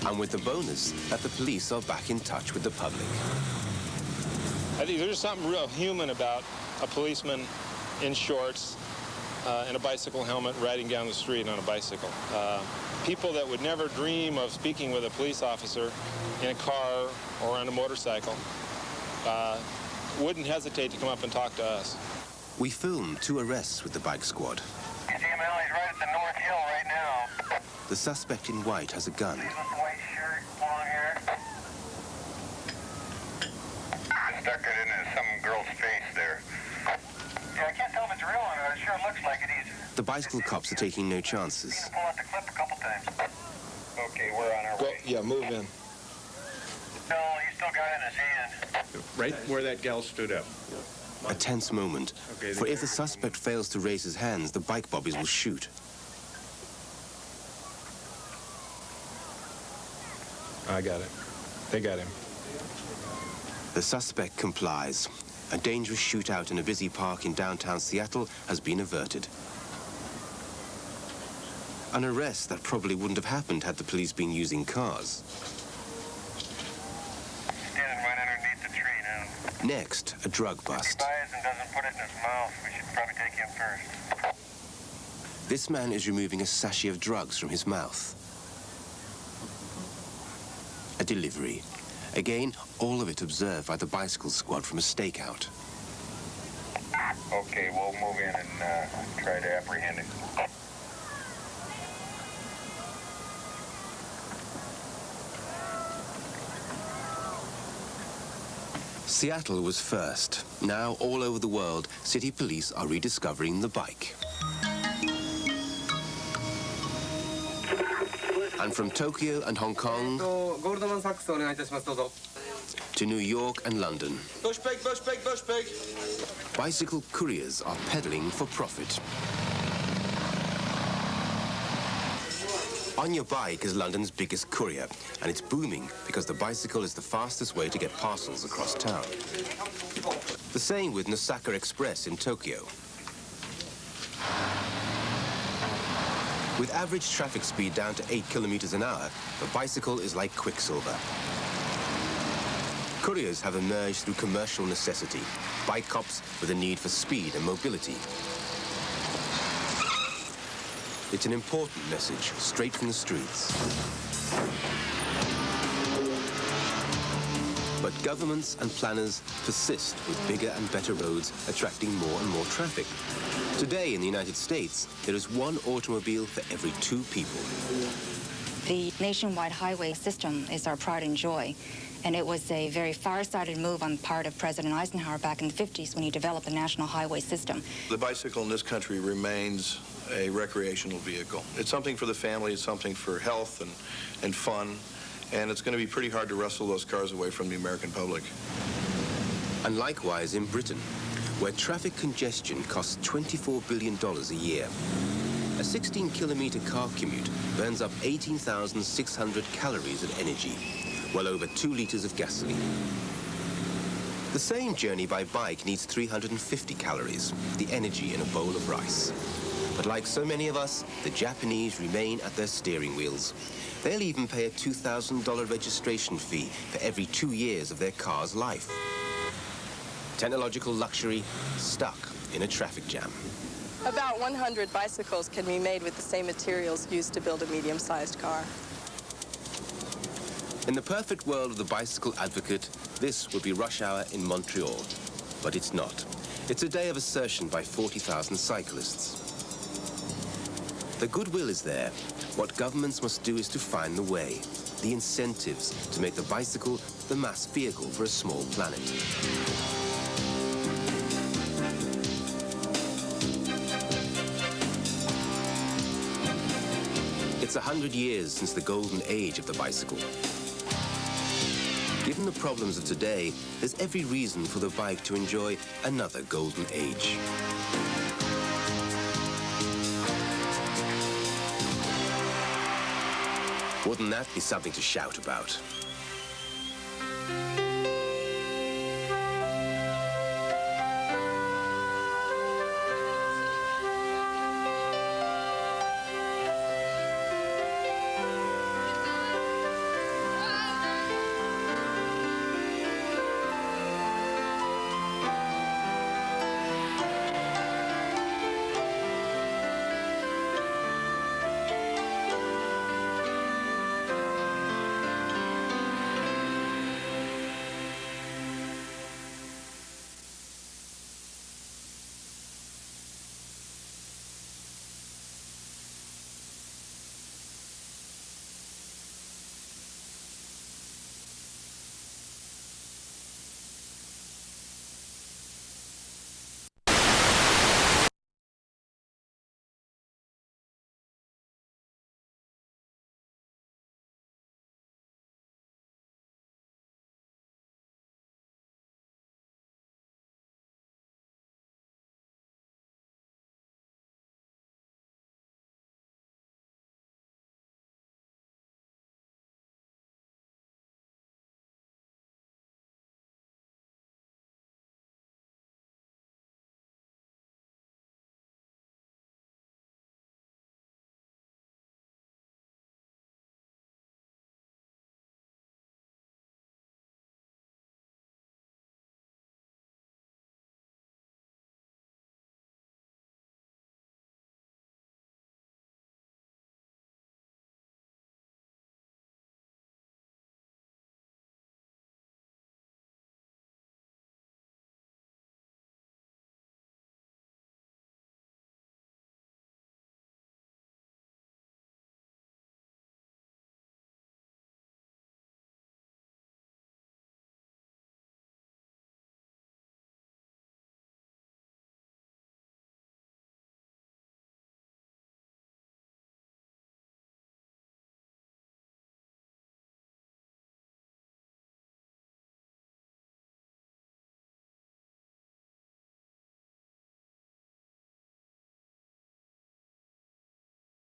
Speaker 1: And with the bonus that the police are back in touch with the public.
Speaker 11: I think there's something real human about a policeman in shorts and a bicycle helmet riding down the street on a bicycle. People that would never dream of speaking with a police officer in a car or on a motorcycle wouldn't hesitate to come up and talk to us.
Speaker 1: We filmed 2 arrests with the bike squad.
Speaker 6: You see him, Al? He's right at the North Hill right now.
Speaker 1: The suspect in white has a gun.
Speaker 6: White shirt, long hair. Stuck it into some girl's face there. Yeah, I can't tell if it's real or not. It sure looks like it is.
Speaker 1: The bicycle cops are taking no chances.
Speaker 6: Pull out the clip a couple times. Okay, we're on our way.
Speaker 11: Yeah, move in.
Speaker 6: No, he's still got it in his hand.
Speaker 4: Right where that gal stood up.
Speaker 1: A tense moment, for if the suspect fails to raise his hands, the bike bobbies will shoot.
Speaker 11: I got it. They got him.
Speaker 1: The suspect complies. A dangerous shootout in a busy park in downtown Seattle has been averted. An arrest that probably wouldn't have happened had the police been using cars.
Speaker 6: Standing right underneath the tree now.
Speaker 1: Next, a drug bust.
Speaker 6: If he buys and doesn't put it in his mouth, we should probably take him first.
Speaker 1: This man is removing a sachet of drugs from his mouth. A a delivery. Again, all of it observed by the bicycle squad from a stakeout.
Speaker 6: Okay, we'll move in and try to apprehend it.
Speaker 1: Seattle was first. Now, all over the world, city police are rediscovering the bike. And from Tokyo and Hong Kong to New York and London, bicycle couriers are pedaling for profit. On Your Bike is London's biggest courier, and it's booming because the bicycle is the fastest way to get parcels across town. The same with Nosaka Express in Tokyo. With average traffic speed down to 8 kilometers an hour, the bicycle is like quicksilver. Couriers have emerged through commercial necessity, bike cops with a need for speed and mobility. It's an important message, straight from the streets. But governments and planners persist with bigger and better roads attracting more and more traffic. Today in the United States, there is one automobile for every 2 people.
Speaker 2: The nationwide highway system is our pride and joy. And it was a very far-sighted move on the part of President Eisenhower back in the 50s when he developed the national highway system.
Speaker 14: The bicycle in this country remains a recreational vehicle. It's something for the family, it's something for health and fun, and it's going to be pretty hard to wrestle those cars away from the American public.
Speaker 1: And likewise in Britain, where traffic congestion costs $24 billion a year. A 16-kilometer car commute burns up 18,600 calories of energy, well over 2 liters of gasoline. The same journey by bike needs 350 calories, the energy in a bowl of rice. But like so many of us, the Japanese remain at their steering wheels. They'll even pay a $2,000 registration fee for every 2 years of their car's life. Technological luxury stuck in a traffic jam.
Speaker 18: About 100 bicycles can be made with the same materials used to build a medium-sized car.
Speaker 1: In the perfect world of the bicycle advocate, this would be rush hour in Montreal. But it's not. It's a day of assertion by 40,000 cyclists. The goodwill is there. What governments must do is to find the way, the incentives to make the bicycle the mass vehicle for a small planet. It's 100 years since the golden age of the bicycle. Given the problems of today, there's every reason for the bike to enjoy another golden age. Wouldn't that be something to shout about?